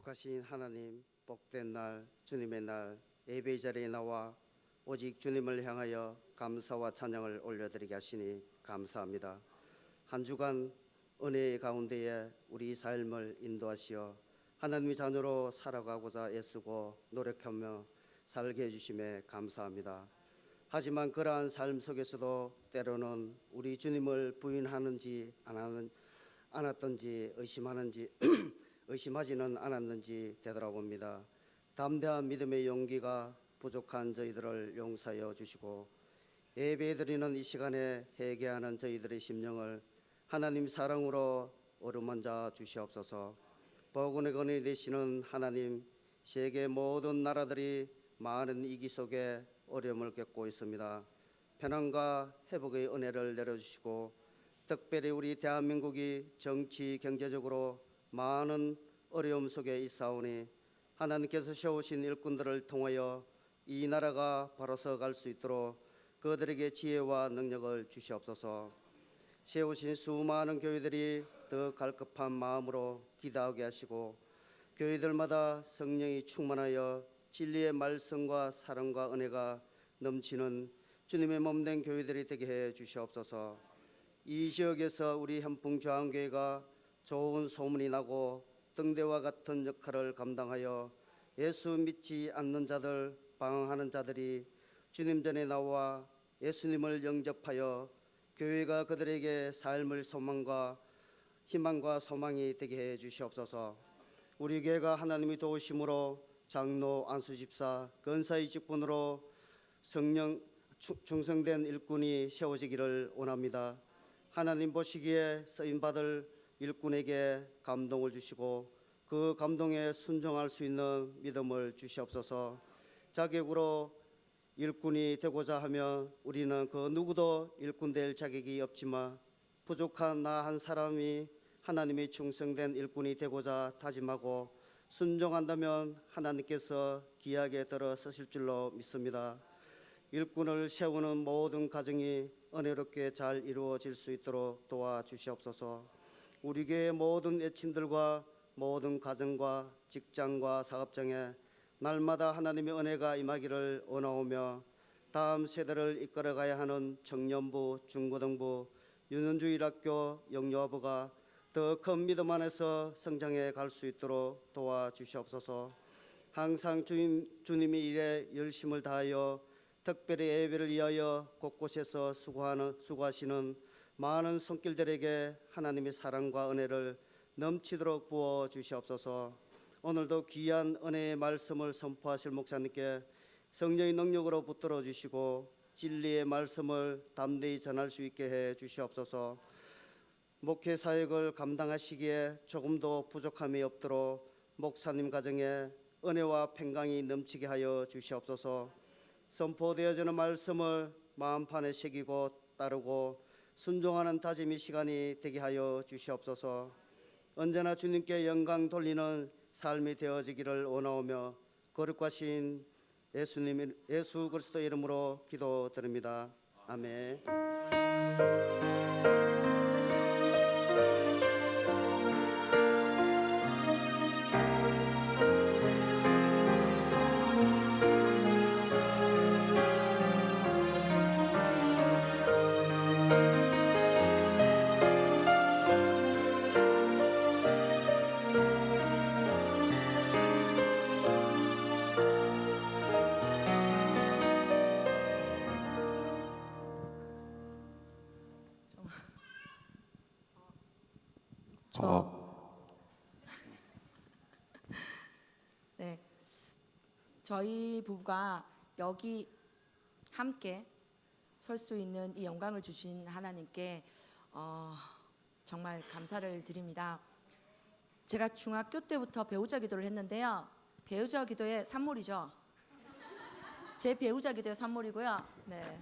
거룩하신 하나님, 복된 날, 주님의 날, 예배의 자리에 나와 오직 주님을 향하여 감사와 찬양을 올려드리게 하시니 감사합니다. 한 주간 은혜의 가운데에 우리 삶을 인도하시어 하나님의 자녀로 살아가고자 애쓰고 노력하며 살게 해주심에 감사합니다. 하지만 그러한 삶 속에서도 때로는 우리 주님을 부인하는지 않았던지 의심하지는 않았는지 되돌아봅니다. 담대한 믿음의 용기가 부족한 저희들을 용서하여 주시고 예배드리는 이 시간에 회개하는 저희들의 심령을 하나님 사랑으로 어루만져 주시옵소서. 복운의 근원이 되시는 하나님, 세계 모든 나라들이 많은 위기 속에 어려움을 겪고 있습니다. 평안과 회복의 은혜를 내려주시고 특별히 우리 대한민국이 정치 경제적으로 많은 어려움 속에 있사오니 하나님께서 세우신 일꾼들을 통하여 이 나라가 바로 서갈 수 있도록 그들에게 지혜와 능력을 주시옵소서. 세우신 수많은 교회들이 더 갈급한 마음으로 기도하게 하시고 교회들마다 성령이 충만하여 진리의 말씀과 사랑과 은혜가 넘치는 주님의 몸된 교회들이 되게 해 주시옵소서. 이 지역에서 우리 현풍저항교회가 좋은 소문이 나고 등대와 같은 역할을 감당하여 예수 믿지 않는 자들, 방황하는 자들이 주님 전에 나와 예수님을 영접하여 교회가 그들에게 삶의 희망과 소망이 되게 해 주시옵소서. 우리 교회가 하나님의 도우심으로 장로, 안수집사, 권사의 직분으로 충성된 일꾼이 세워지기를 원합니다. 하나님 보시기에 쓰임받을 일꾼에게 감동을 주시고 그 감동에 순종할 수 있는 믿음을 주시옵소서. 자격으로 일꾼이 되고자 하면 우리는 그 누구도 일꾼 될 자격이 없지만 부족한 나 한 사람이 하나님의 충성된 일꾼이 되고자 다짐하고 순종한다면 하나님께서 귀하게 들어 쓰실 줄로 믿습니다. 일꾼을 세우는 모든 가정이 은혜롭게 잘 이루어질 수 있도록 도와주시옵소서. 우리 교회 모든 애친들과 모든 가정과 직장과 사업장에 날마다 하나님의 은혜가 임하기를 원하오며 다음 세대를 이끌어가야 하는 청년부, 중고등부, 유년주일학교, 영유아부가 더 큰 믿음 안에서 성장해 갈 수 있도록 도와주시옵소서. 항상 주님의 일에 열심을 다하여 특별히 예배를 위하여 곳곳에서 수고하시는 많은 손길들에게 하나님의 사랑과 은혜를 넘치도록 부어 주시옵소서. 오늘도 귀한 은혜의 말씀을 선포하실 목사님께 성령의 능력으로 붙들어 주시고 진리의 말씀을 담대히 전할 수 있게 해 주시옵소서. 목회 사역을 감당하시기에 조금도 부족함이 없도록 목사님 가정에 은혜와 평강이 넘치게 하여 주시옵소서. 선포되어지는 말씀을 마음판에 새기고 따르고 순종하는 다짐의 시간이 되게 하여 주시옵소서. 언제나 주님께 영광 돌리는 삶이 되어지기를 원하오며 거룩하신 예수 그리스도 이름으로 기도드립니다. 아멘. 네, 저희 부부가 여기 함께 설 수 있는 이 영광을 주신 하나님께 정말 감사를 드립니다. 제가 중학교 때부터 배우자 기도를 했는데요. 배우자 기도의 산물이죠. 제 배우자 기도의 산물이고요. 네,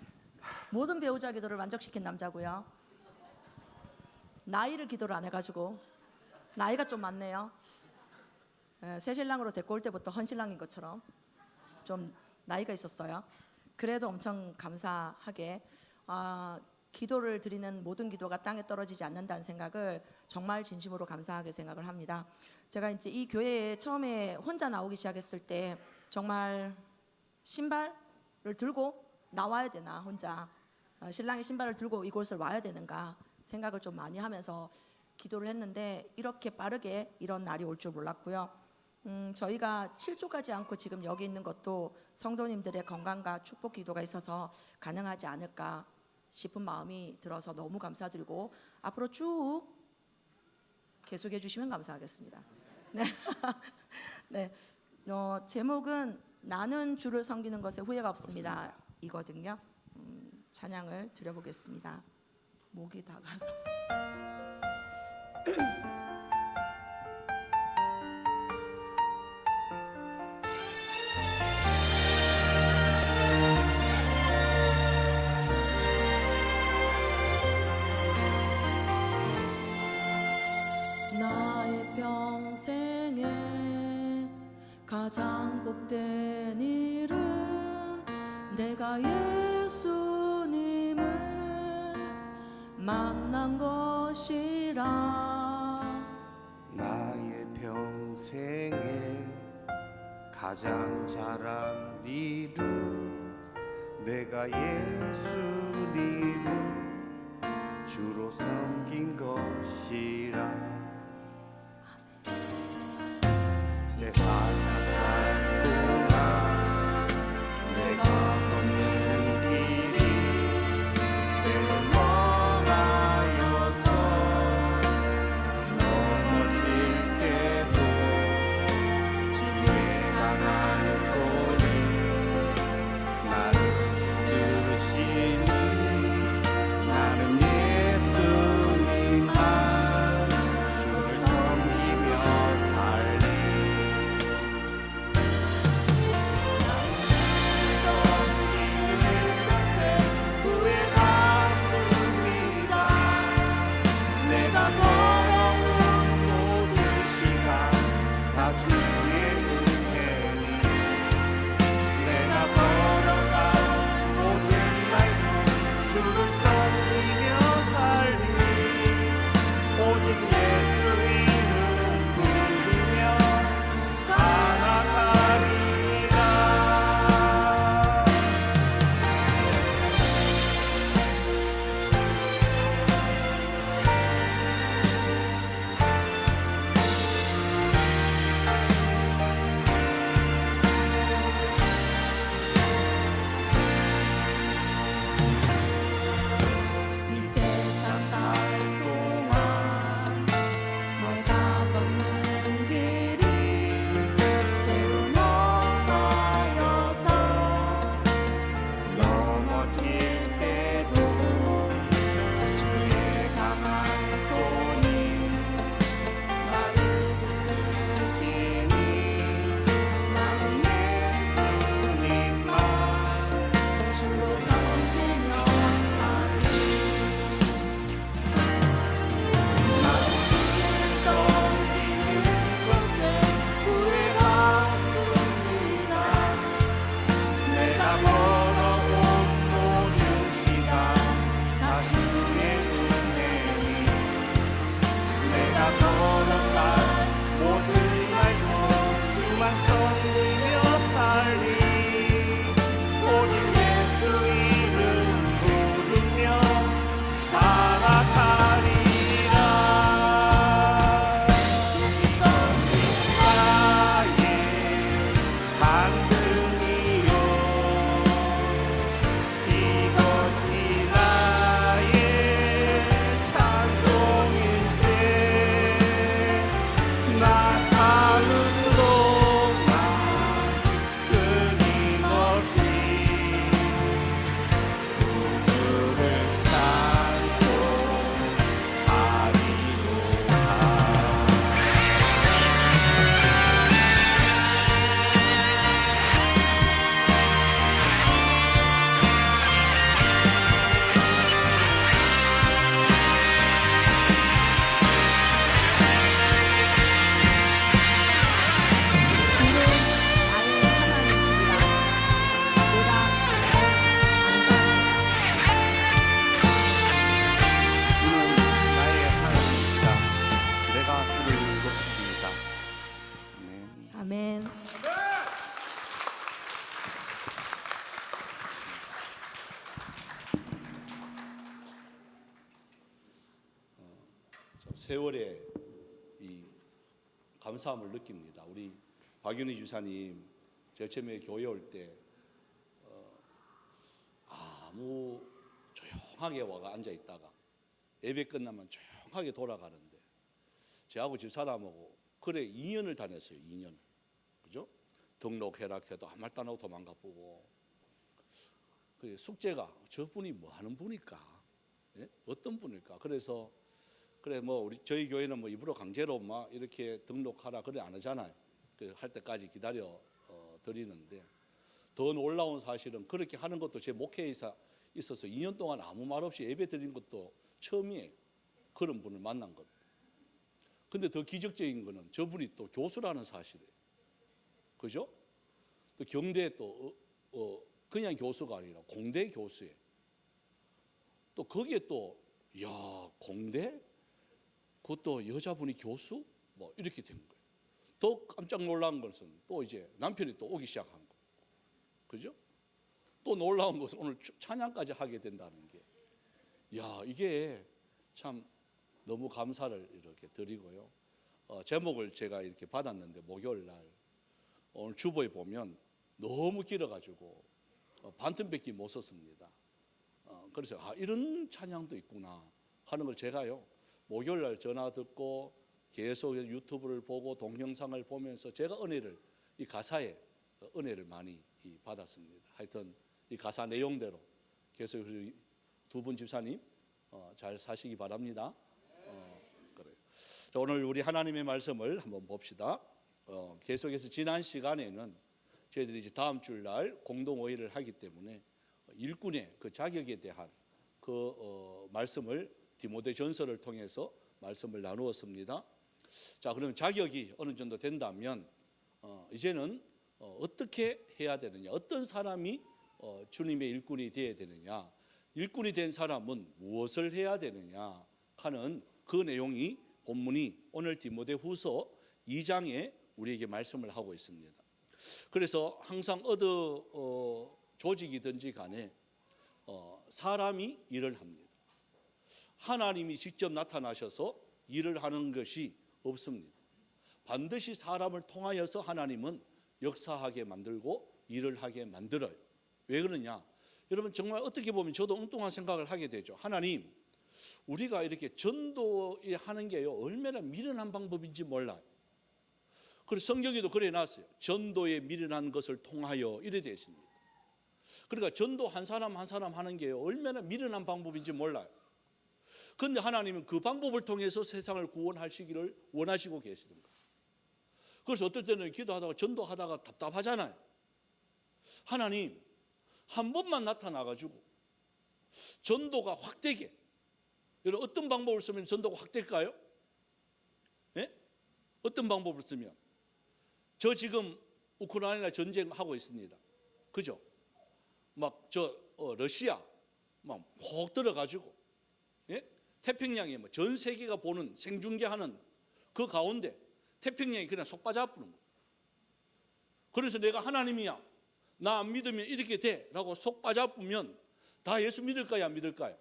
모든 배우자 기도를 만족시킨 남자고요. 나이를 기도를 안 해가지고 나이가 좀 많네요. 새 신랑으로 데리고 올 때부터 헌신랑인 것처럼 좀 나이가 있었어요. 그래도 엄청 감사하게 기도를 드리는 모든 기도가 땅에 떨어지지 않는다는 생각을 정말 진심으로 감사하게 생각을 합니다. 제가 이제 이 교회에 처음에 혼자 나오기 시작했을 때 정말 신발을 들고 나와야 되나, 혼자 신랑이 신발을 들고 이곳을 와야 되는가 생각을 좀 많이 하면서 기도를 했는데 이렇게 빠르게 이런 날이 올 줄 몰랐고요. 저희가 7조까지 않고 지금 여기 있는 것도 성도님들의 건강과 축복 기도가 있어서 가능하지 않을까 싶은 마음이 들어서 너무 감사드리고 앞으로 쭉 계속해 주시면 감사하겠습니다. 네. 네. 제목은 나는 주를 섬기는 것에 후회가 없습니다. 이거든요. 찬양을 드려보겠습니다. 목이 다가서. 나의 평생에 가장 복된 일은 내가 예수님을 만난 것이라. 나의 평생에 가장 잘한 일은 내가 예수님을 주로 섬긴 것이라. 세상 동안 내가 걷는 길이 때론 험하여서 넘어질 때도 주의 강한 손이 나를 이끄시니 세월의 이 감사함을 느낍니다. 우리 박윤희 주사님 제일 처음에 교회 올 때 아무 조용하게 와가 앉아 있다가 예배 끝나면 조용하게 돌아가는데 저하고 집사람하고 그래 2년을 다녔어요. 2년을. 그죠? 등록해라 해도 아무 말도 안 하고 도망가 보고. 그 숙제가 저분이 뭐 하는 분일까? 예? 어떤 분일까? 그래서 그래 뭐 우리 저희 교회는 뭐 입으로 강제로 막 이렇게 등록하라 그래 안 하잖아요. 그 할 때까지 기다려 드리는데 더 놀라운 사실은 그렇게 하는 것도 제 목회에 있어서 2년 동안 아무 말 없이 예배 드린 것도 처음이에요. 그런 분을 만난 것. 근데 더 기적적인 거는 저분이 또 교수라는 사실이에요. 그죠? 또 경대 또 그냥 교수가 아니라 공대 교수예요. 또 거기에 또 야 공대? 그것도 여자분이 교수? 뭐 이렇게 된 거예요. 더 깜짝 놀란 것은 또 이제 남편이 또 오기 시작한 거예요. 그죠? 또 놀라운 것은 오늘 찬양까지 하게 된다는 게, 야 이게 참 너무 감사를 이렇게 드리고요. 제목을 제가 이렇게 받았는데 목요일 날 오늘 주보에 보면 너무 길어가지고 반틈밖에 못 썼습니다. 그래서 이런 찬양도 있구나 하는 걸 제가요 목요일 날 전화 듣고 계속 유튜브를 보고 동영상을 보면서 제가 은혜를 이 가사에 은혜를 많이 받았습니다. 하여튼 이 가사 내용대로 계속 두 분 집사님 잘 사시기 바랍니다. 그래요. 자, 오늘 우리 하나님의 말씀을 한번 봅시다. 계속해서 지난 시간에는 저희들이 이제 다음 주날 공동 회의를 하기 때문에 일꾼의 그 자격에 대한 그 말씀을 디모데전서를 통해서 말씀을 나누었습니다. 자, 그럼 자격이 어느 정도 된다면 이제는 어떻게 해야 되느냐, 어떤 사람이 주님의 일꾼이 되어야 되느냐, 일꾼이 된 사람은 무엇을 해야 되느냐 하는 그 내용이 본문이 오늘 디모데후서 2장에 우리에게 말씀을 하고 있습니다. 그래서 항상 어느 조직이든지 간에 사람이 일을 합니다. 하나님이 직접 나타나셔서 일을 하는 것이 없습니다. 반드시 사람을 통하여서 하나님은 역사하게 만들고 일을 하게 만들어요. 왜 그러냐? 여러분 정말 어떻게 보면 저도 엉뚱한 생각을 하게 되죠. 하나님, 우리가 이렇게 전도하는 게요 얼마나 미련한 방법인지 몰라요. 그래서 성경에도 그래 놨어요. 전도에 미련한 것을 통하여 이래 되어 있습니다. 그러니까 전도 한 사람 한 사람 하는 게요 얼마나 미련한 방법인지 몰라요. 그런데 하나님은 그 방법을 통해서 세상을 구원하시기를 원하시고 계시는 거예요. 그래서 어떨 때는 기도하다가 전도하다가 답답하잖아요. 하나님 한 번만 나타나가지고 전도가 확 되게, 여러분 어떤 방법을 쓰면 전도가 확 될까요? 네? 어떤 방법을 쓰면? 저 지금 우크라이나 전쟁하고 있습니다. 그죠? 막 러시아 막 혹 들어가지고, 예? 태평양에 뭐 전 세계가 보는 생중계하는 그 가운데 태평양이 그냥 속 빠져버리는 거예요. 그래서 내가 하나님이야, 나 안 믿으면 이렇게 돼 라고 속 빠져버리면 다 예수 믿을까요, 안 믿을까요?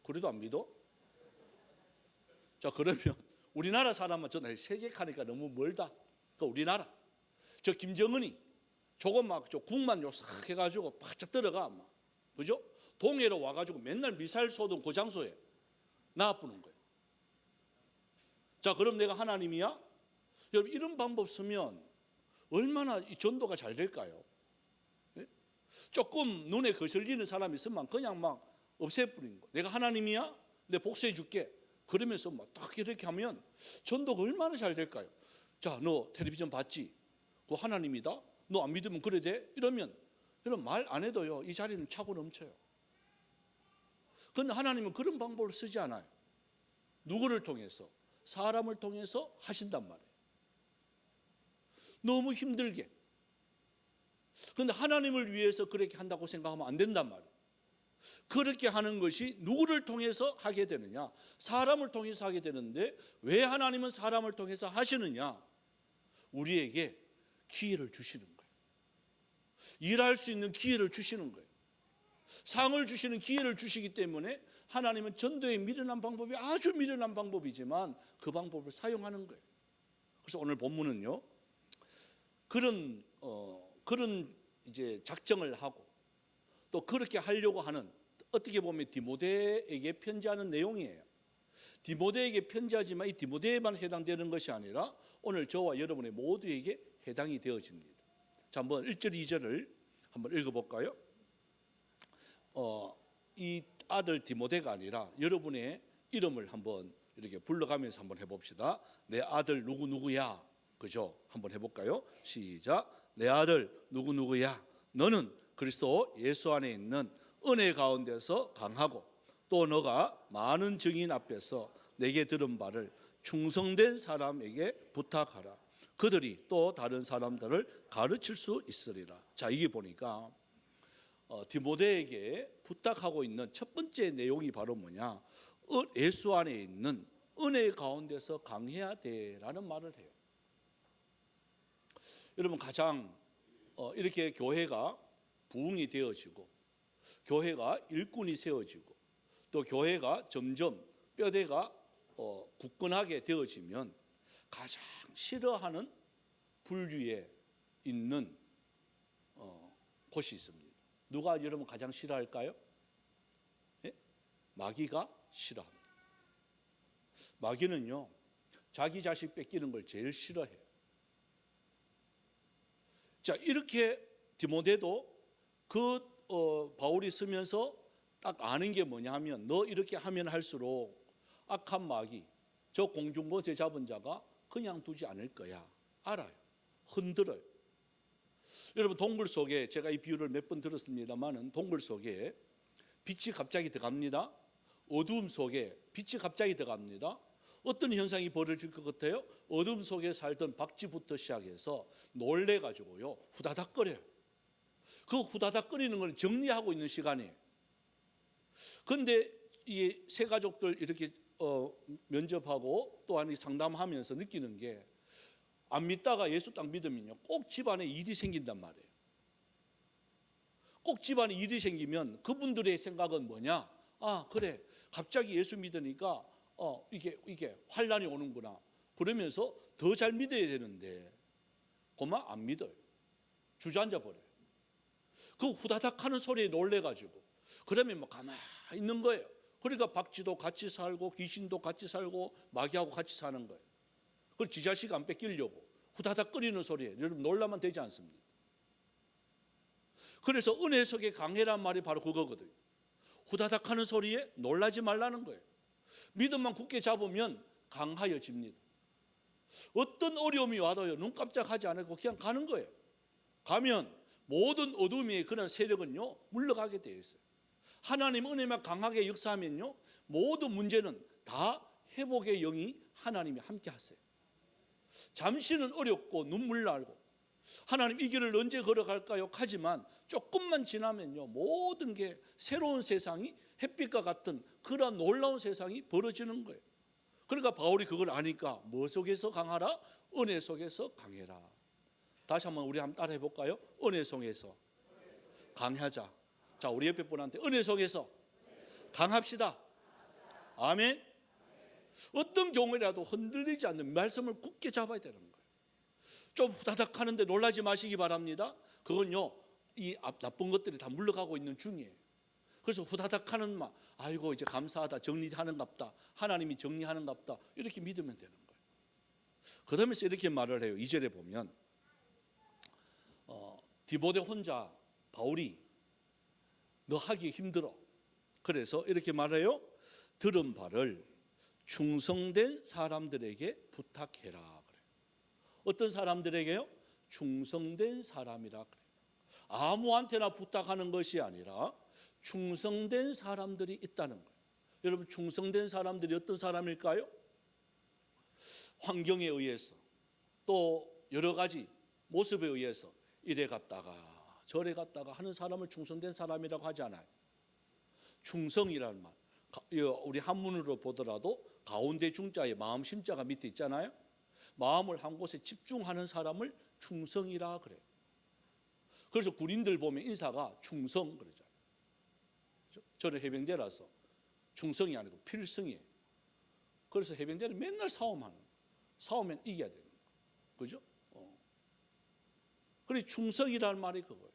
그래도 안 믿어? 자, 그러면 우리나라 사람은 저는 세계가니까 너무 멀다. 그러니까 우리나라 저 김정은이 조금 막 저 국만 요 싹 해가지고 바짝 들어가 막, 그죠? 동해로 와가지고 맨날 미사일 쏘던 그 장소에 놔두는 거예요. 자, 그럼 내가 하나님이야? 여러분 이런 방법 쓰면 얼마나 이 전도가 잘 될까요? 네? 조금 눈에 거슬리는 사람이 있으면 그냥 막 없애버리는 거예요. 내가 하나님이야? 내 복수해 줄게. 그러면서 막 딱 이렇게 하면 전도가 얼마나 잘 될까요? 자, 너 텔레비전 봤지? 그거 하나님이다? 너 안 믿으면 그래 돼? 이러면 여러분 말 안 해도요 이 자리는 차고 넘쳐요. 그런데 하나님은 그런 방법을 쓰지 않아요. 누구를 통해서? 사람을 통해서 하신단 말이에요. 너무 힘들게. 그런데 하나님을 위해서 그렇게 한다고 생각하면 안 된단 말이에요. 그렇게 하는 것이 누구를 통해서 하게 되느냐? 사람을 통해서 하게 되는데 왜 하나님은 사람을 통해서 하시느냐? 우리에게 기회를 주시는 거예요. 일할 수 있는 기회를 주시는 거예요. 상을 주시는 기회를 주시기 때문에 하나님은 전도에 미련한 방법이 아주 미련한 방법이지만 그 방법을 사용하는 거예요. 그래서 오늘 본문은요, 그런 이제 작정을 하고 또 그렇게 하려고 하는, 어떻게 보면 디모데에게 편지하는 내용이에요. 디모데에게 편지하지만 이 디모데에만 해당되는 것이 아니라 오늘 저와 여러분의 모두에게 해당이 되어집니다. 자, 한번 1절 2절을 한번 읽어볼까요? 이 아들 디모데가 아니라 여러분의 이름을 한번 이렇게 불러가면서 한번 해봅시다. 내 아들 누구누구야, 그죠? 한번 해볼까요? 시작. 내 아들 누구누구야, 너는 그리스도 예수 안에 있는 은혜 가운데서 강하고 또 너가 많은 증인 앞에서 내게 들은 바를 충성된 사람에게 부탁하라. 그들이 또 다른 사람들을 가르칠 수 있으리라. 자, 이게 보니까 디모데에게 부탁하고 있는 첫 번째 내용이 바로 뭐냐, 예수 안에 있는 은혜 가운데서 강해야 돼라는 말을 해요. 여러분, 가장 이렇게 교회가 부흥이 되어지고 교회가 일꾼이 세워지고 또 교회가 점점 뼈대가 굳건하게 되어지면 가장 싫어하는 분류에 있는 곳이 있습니다. 누가 여러분 가장 싫어할까요? 예? 마귀가 싫어합니다. 마귀는요, 자기 자식 뺏기는 걸 제일 싫어해요. 자, 이렇게 디모데도 그 바울이 쓰면서 딱 아는 게 뭐냐 하면, 너 이렇게 하면 할수록 악한 마귀, 저 공중곳에 잡은 자가 그냥 두지 않을 거야. 알아요. 흔들어요. 여러분, 동굴 속에, 제가 이 비유를 몇 번 들었습니다만은, 동굴 속에 빛이 갑자기 들어갑니다. 어두움 속에 빛이 갑자기 들어갑니다. 어떤 현상이 벌어질 것 같아요? 어둠 속에 살던 박쥐부터 시작해서 놀래가지고요, 후다닥거려요. 그 후다닥거리는 건 정리하고 있는 시간이에요. 그런데 이 세 가족들 이렇게 면접하고 또한 상담하면서 느끼는 게, 안 믿다가 예수 딱 믿으면요, 꼭 집안에 일이 생긴단 말이에요. 꼭 집안에 일이 생기면 그분들의 생각은 뭐냐? 아, 그래, 갑자기 예수 믿으니까 이게 환란이 오는구나. 그러면서 더 잘 믿어야 되는데 그만 안 믿어요. 주저앉아 버려요. 그 후다닥 하는 소리에 놀래가지고 그러면 뭐 가만히 있는 거예요. 그러니까 박쥐도 같이 살고 귀신도 같이 살고 마귀하고 같이 사는 거예요. 그걸 지 자식 안 뺏기려고 후다닥 거리는 소리에 여러분 놀라면 되지 않습니다. 그래서 은혜 속에 강해란 말이 바로 그거거든요. 후다닥 하는 소리에 놀라지 말라는 거예요. 믿음만 굳게 잡으면 강하여집니다. 어떤 어려움이 와도요, 눈 깜짝하지 않고 그냥 가는 거예요. 가면 모든 어둠의 그런 세력은요, 물러가게 되어 있어요. 하나님 은혜만 강하게 역사하면요, 모든 문제는 다 회복의 영이 하나님이 함께 하세요. 잠시는 어렵고 눈물 나고 하나님 이 길을 언제 걸어갈까요? 하지만 조금만 지나면요, 모든 게 새로운 세상이 햇빛과 같은 그런 놀라운 세상이 벌어지는 거예요. 그러니까 바울이 그걸 아니까 뭐 속에서 강하라? 은혜 속에서 강해라. 다시 한번 우리 한번 따라해 볼까요? 은혜 속에서 강하자. 자, 우리 옆에 분한테 은혜 속에서 강합시다. 아멘. 어떤 경우라도 흔들리지 않는 말씀을 굳게 잡아야 되는 거예요. 좀 후다닥 하는데 놀라지 마시기 바랍니다. 그건요, 이 나쁜 것들이 다 물러가고 있는 중이에요. 그래서 후다닥 하는 말, 아이고 이제 감사하다, 정리하는갑다, 하나님이 정리하는갑다, 이렇게 믿으면 되는 거예요. 그러면서 이렇게 말을 해요. 2절에 보면 디모데 혼자 바울이 너 하기 힘들어. 그래서 이렇게 말해요. 들은 바를 충성된 사람들에게 부탁해라. 그래요. 어떤 사람들에게요? 충성된 사람이라 그래요. 아무한테나 부탁하는 것이 아니라 충성된 사람들이 있다는 거예요. 여러분, 충성된 사람들이 어떤 사람일까요? 환경에 의해서 또 여러 가지 모습에 의해서 이래 갔다가 저래 갔다가 하는 사람을 충성된 사람이라고 하지 않아요. 충성이라는 말, 우리 한문으로 보더라도 가운데 중자에 마음 심자가 밑에 있잖아요. 마음을 한 곳에 집중하는 사람을 충성이라 그래요. 그래서 군인들 보면 인사가 충성 그러잖아요. 저는 해병대라서 충성이 아니고 필승이에요. 그래서 해병대는 맨날 싸우면 이겨야 되는 거예요. 그죠? 그래 충성이라는 말이 그거예요.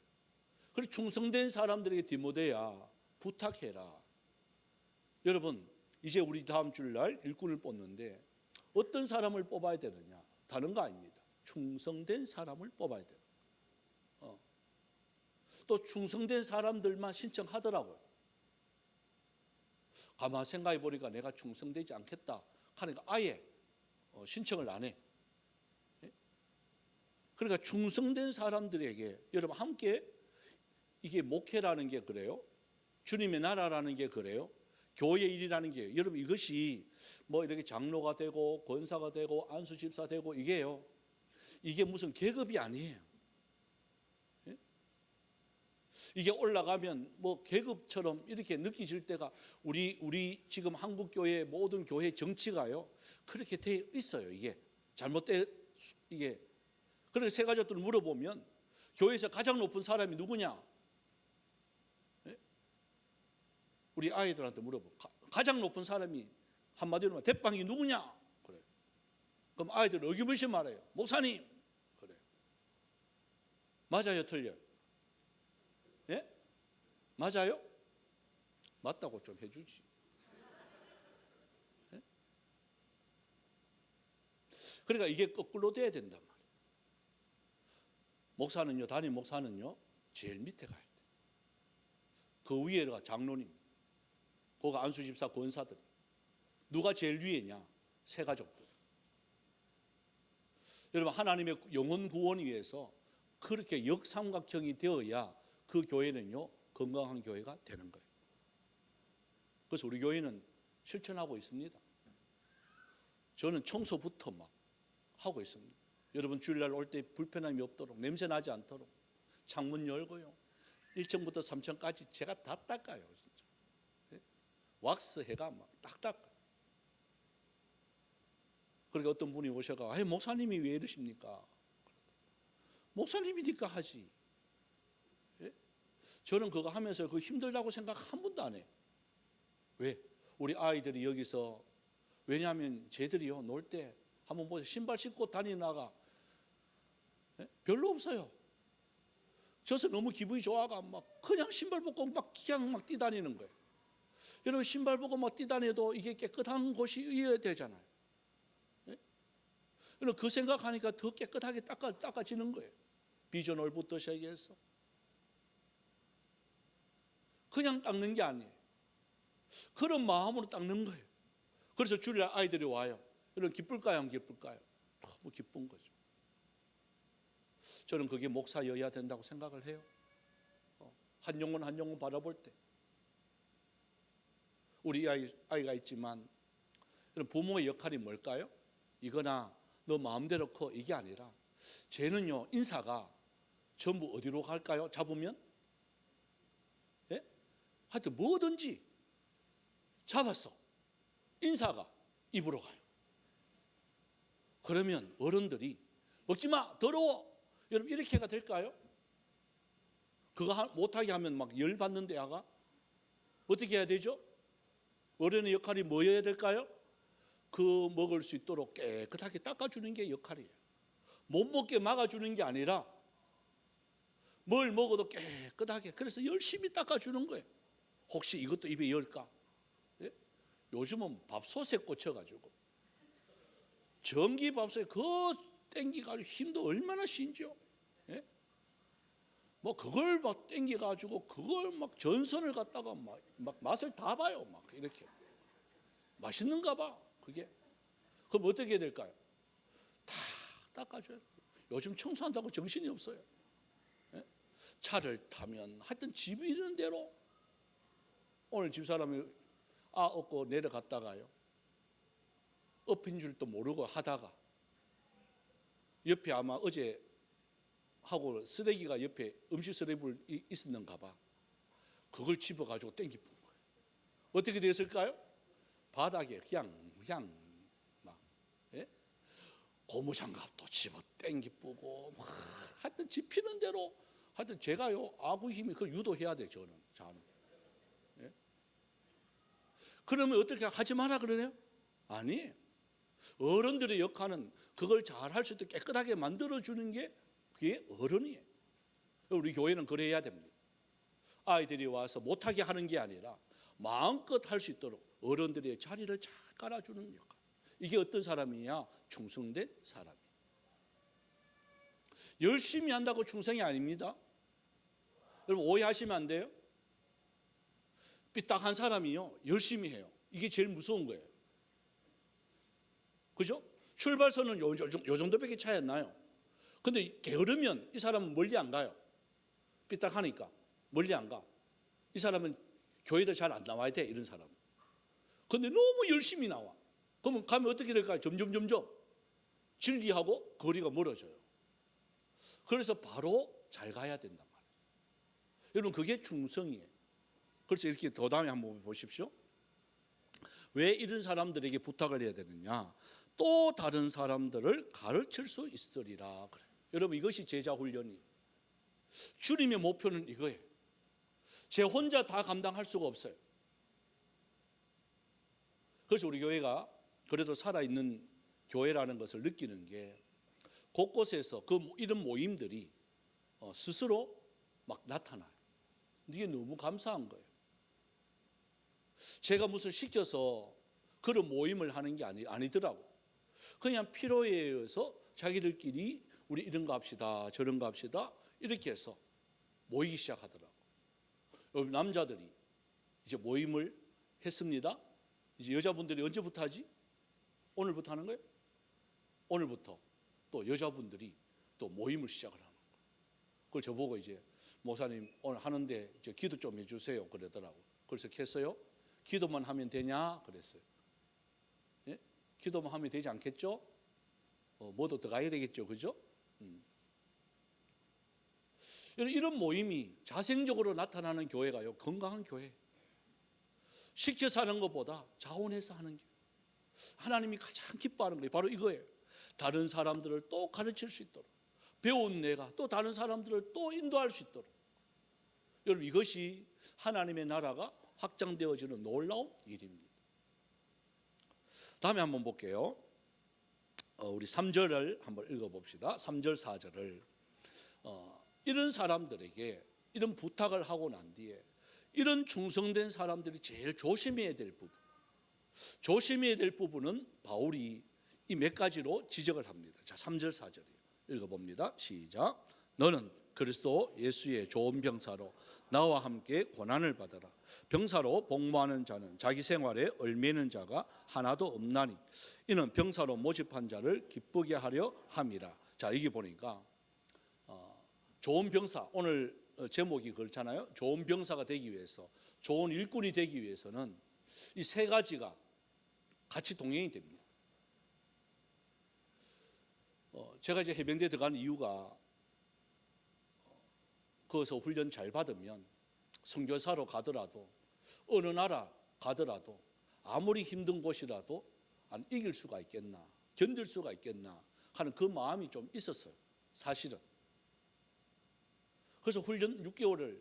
그래 충성된 사람들에게 디모데야 부탁해라. 여러분 이제 우리 다음 주일날 일꾼을 뽑는데 어떤 사람을 뽑아야 되느냐? 다른 거 아닙니다. 충성된 사람을 뽑아야 돼요. 또 충성된 사람들만 신청하더라고요. 가만 생각해 보니까 내가 충성되지 않겠다 하니까 아예 신청을 안 해. 그러니까 충성된 사람들에게 여러분 함께 이게 목회라는 게 그래요. 주님의 나라라는 게 그래요. 교회 일이라는 게 여러분 이것이 뭐 이렇게 장로가 되고 권사가 되고 안수 집사 되고 이게요. 이게 무슨 계급이 아니에요. 이게 올라가면 뭐 계급처럼 이렇게 느껴질 때가 우리 지금 한국 교회 모든 교회 정치가요 그렇게 돼 있어요. 이게 잘못돼 이게. 그래서 세 가족들 물어보면 교회에서 가장 높은 사람이 누구냐? 우리 아이들한테 물어보. 가장 높은 사람이 한마디로 말하면 대빵이 누구냐? 그래. 그럼 아이들 어김없이 말해요. 목사님. 그래. 맞아요, 틀려요? 예? 맞아요? 맞다고 좀 해주지. 예? 그러니까 이게 거꾸로 돼야 된단 말이에요. 목사는요, 담임 목사는요, 제일 밑에 가야 돼. 그 위에가 장로님, 거기가 안수집사 권사들. 누가 제일 위에냐? 세 가족들. 여러분 하나님의 영혼 구원을 위해서 그렇게 역삼각형이 되어야 그 교회는요 건강한 교회가 되는 거예요. 그래서 우리 교회는 실천하고 있습니다. 저는 청소부터 막 하고 있습니다. 여러분 주일날 올 때 불편함이 없도록 냄새 나지 않도록 창문 열고요 1층부터 3층까지 제가 다 닦아요. 진짜. 왁스 해가 막 딱 닦아요. 그러니까 어떤 분이 오셔가 목사님이 왜 이러십니까? 목사님이니까 하지. 저는 그거 하면서 그 힘들다고 생각 한 번도 안 해요. 왜? 우리 아이들이 여기서 왜냐하면 쟤들이요 놀 때 한번 보세요. 신발 신고 다니다가 별로 없어요. 저서 너무 기분이 좋아가 막 그냥 신발 벗고 막 그냥 막 뛰다니는 거예요. 여러분 신발 벗고 막 뛰다녀도 이게 깨끗한 곳이어야 되잖아요. 여러분 그 생각하니까 더 깨끗하게 닦아지는 거예요. 비전홀부터 시작해서 그냥 닦는 게 아니에요. 그런 마음으로 닦는 거예요. 그래서 주일날 아이들이 와요. 여러분 기쁠까요? 안 기쁠까요? 너무 기쁜 거죠. 저는 그게 목사여야 된다고 생각을 해요. 한 영혼 한 영혼 바라볼 때 우리 아이가 있지만 여러분 부모의 역할이 뭘까요? 이거나 너 마음대로 커 이게 아니라 쟤는요 인사가 전부 어디로 갈까요? 잡으면? 예? 하여튼 뭐든지 잡았어. 인사가 입으로 가요. 그러면 어른들이 먹지마 더러워 여러분 이렇게가 될까요? 그거 못하게 하면 막 열받는데 아가 어떻게 해야 되죠? 어른의 역할이 뭐여야 될까요? 그 먹을 수 있도록 깨끗하게 닦아주는 게 역할이에요. 못 먹게 막아주는 게 아니라 뭘 먹어도 깨끗하게 그래서 열심히 닦아주는 거예요. 혹시 이것도 입에 열까? 예? 요즘은 밥솥에 꽂혀가지고 전기밥솥에 그거 땡기가지고 힘도 얼마나 신죠? 예? 뭐 그걸 막 땡기가지고 그걸 막 전선을 갖다가 막 맛을 다 봐요. 막 이렇게 맛있는가 봐. 그게 그럼 어떻게 해야 될까요? 다 닦아줘요. 요즘 청소한다고 정신이 없어요. 예? 차를 타면 하여튼 집이 이런 대로 오늘 집사람이 얻고 내려갔다가요 엎인 줄도 모르고 하다가 옆에 아마 어제 하고 쓰레기가 옆에 음식 쓰레기 있었는가 봐. 그걸 집어가지고 땡기 푼 거예요. 어떻게 됐을까요? 바닥에 그냥 막 예? 고무장갑도 집어 땡기 뿌고 막 하여튼 집히는 대로 하여튼 제가요 아구 힘이 그걸 유도해야 돼 저는. 예? 그러면 어떻게 하지 마라 그러네요? 아니, 어른들의 역할은 그걸 잘 할 수 있도록 깨끗하게 만들어주는 게 그게 어른이에요. 우리 교회는 그래야 됩니다. 아이들이 와서 못하게 하는 게 아니라 마음껏 할 수 있도록 어른들의 자리를 잘 깔아주는 역할. 이게 어떤 사람이냐? 충성된 사람이에요. 열심히 한다고 충성이 아닙니다. 여러분 오해하시면 안 돼요. 삐딱한 사람이요 열심히 해요. 이게 제일 무서운 거예요. 그죠? 출발선은 요 정도밖에 차이 안 나요. 근데 게으르면 이 사람은 멀리 안 가요. 삐딱하니까 멀리 안 가. 이 사람은 교회도 잘 안 나와야 돼, 이런 사람. 근데 너무 열심히 나와. 그러면 가면 어떻게 될까요? 점점 진리하고 거리가 멀어져요. 그래서 바로 잘 가야 된단 말이에요. 여러분 그게 충성이에요. 그래서 이렇게 더 다음에 한번 보십시오. 왜 이런 사람들에게 부탁을 해야 되느냐? 또 다른 사람들을 가르칠 수 있으리라 그래요. 여러분 이것이 제자 훈련이에요. 주님의 목표는 이거예요. 제 혼자 다 감당할 수가 없어요. 그래서 우리 교회가 그래도 살아있는 교회라는 것을 느끼는 게 곳곳에서 이런 모임들이 스스로 막 나타나요. 이게 너무 감사한 거예요. 제가 무슨 시켜서 그런 모임을 하는 게 아니더라고. 그냥 필요에 의해서 자기들끼리 우리 이런 거 합시다, 저런 거 합시다 이렇게 해서 모이기 시작하더라고. 남자들이 이제 모임을 했습니다. 이제 여자분들이 언제부터 하지? 오늘부터 하는 거예요? 오늘부터 또 여자분들이 또 모임을 시작을 하는 거예요. 그걸 저보고 이제 목사님 오늘 하는데 이제 기도 좀 해주세요 그러더라고. 그래서 했어요. 기도만 하면 되냐 그랬어요. 예? 기도만 하면 되지 않겠죠? 뭐도 더 가야 되겠죠, 그죠? 이런 모임이 자생적으로 나타나는 교회가요 건강한 교회. 시켜서 하는 것보다 자원해서 하는 게 하나님이 가장 기뻐하는 거예요. 바로 이거예요. 다른 사람들을 또 가르칠 수 있도록, 배운 내가 또 다른 사람들을 또 인도할 수 있도록. 여러분 이것이 하나님의 나라가 확장되어지는 놀라운 일입니다. 다음에 한번 볼게요. 우리 3절을 한번 읽어봅시다. 3절 4절을 이런 사람들에게 이런 부탁을 하고 난 뒤에 이런 충성된 사람들이 제일 조심해야 될 부분, 조심해야 될 부분은 바울이 이 몇 가지로 지적을 합니다. 자, 3절 4절이에요. 읽어봅니다. 시작. 너는 그리스도 예수의 좋은 병사로 나와 함께 고난을 받아라. 병사로 복무하는 자는 자기 생활에 얽매이는 자가 하나도 없나니 이는 병사로 모집한 자를 기쁘게 하려 함이라. 자, 여기 보니까 좋은 병사, 오늘 제목이 그렇잖아요. 좋은 병사가 되기 위해서, 좋은 일꾼이 되기 위해서는 이 세 가지가 같이 동행이 됩니다. 제가 이제 해병대에 들어간 이유가 거기서 훈련 잘 받으면 선교사로 가더라도 어느 나라 가더라도 아무리 힘든 곳이라도 안 이길 수가 있겠나, 견딜 수가 있겠나 하는 그 마음이 좀 있었어요, 사실은. 그래서 훈련 6개월을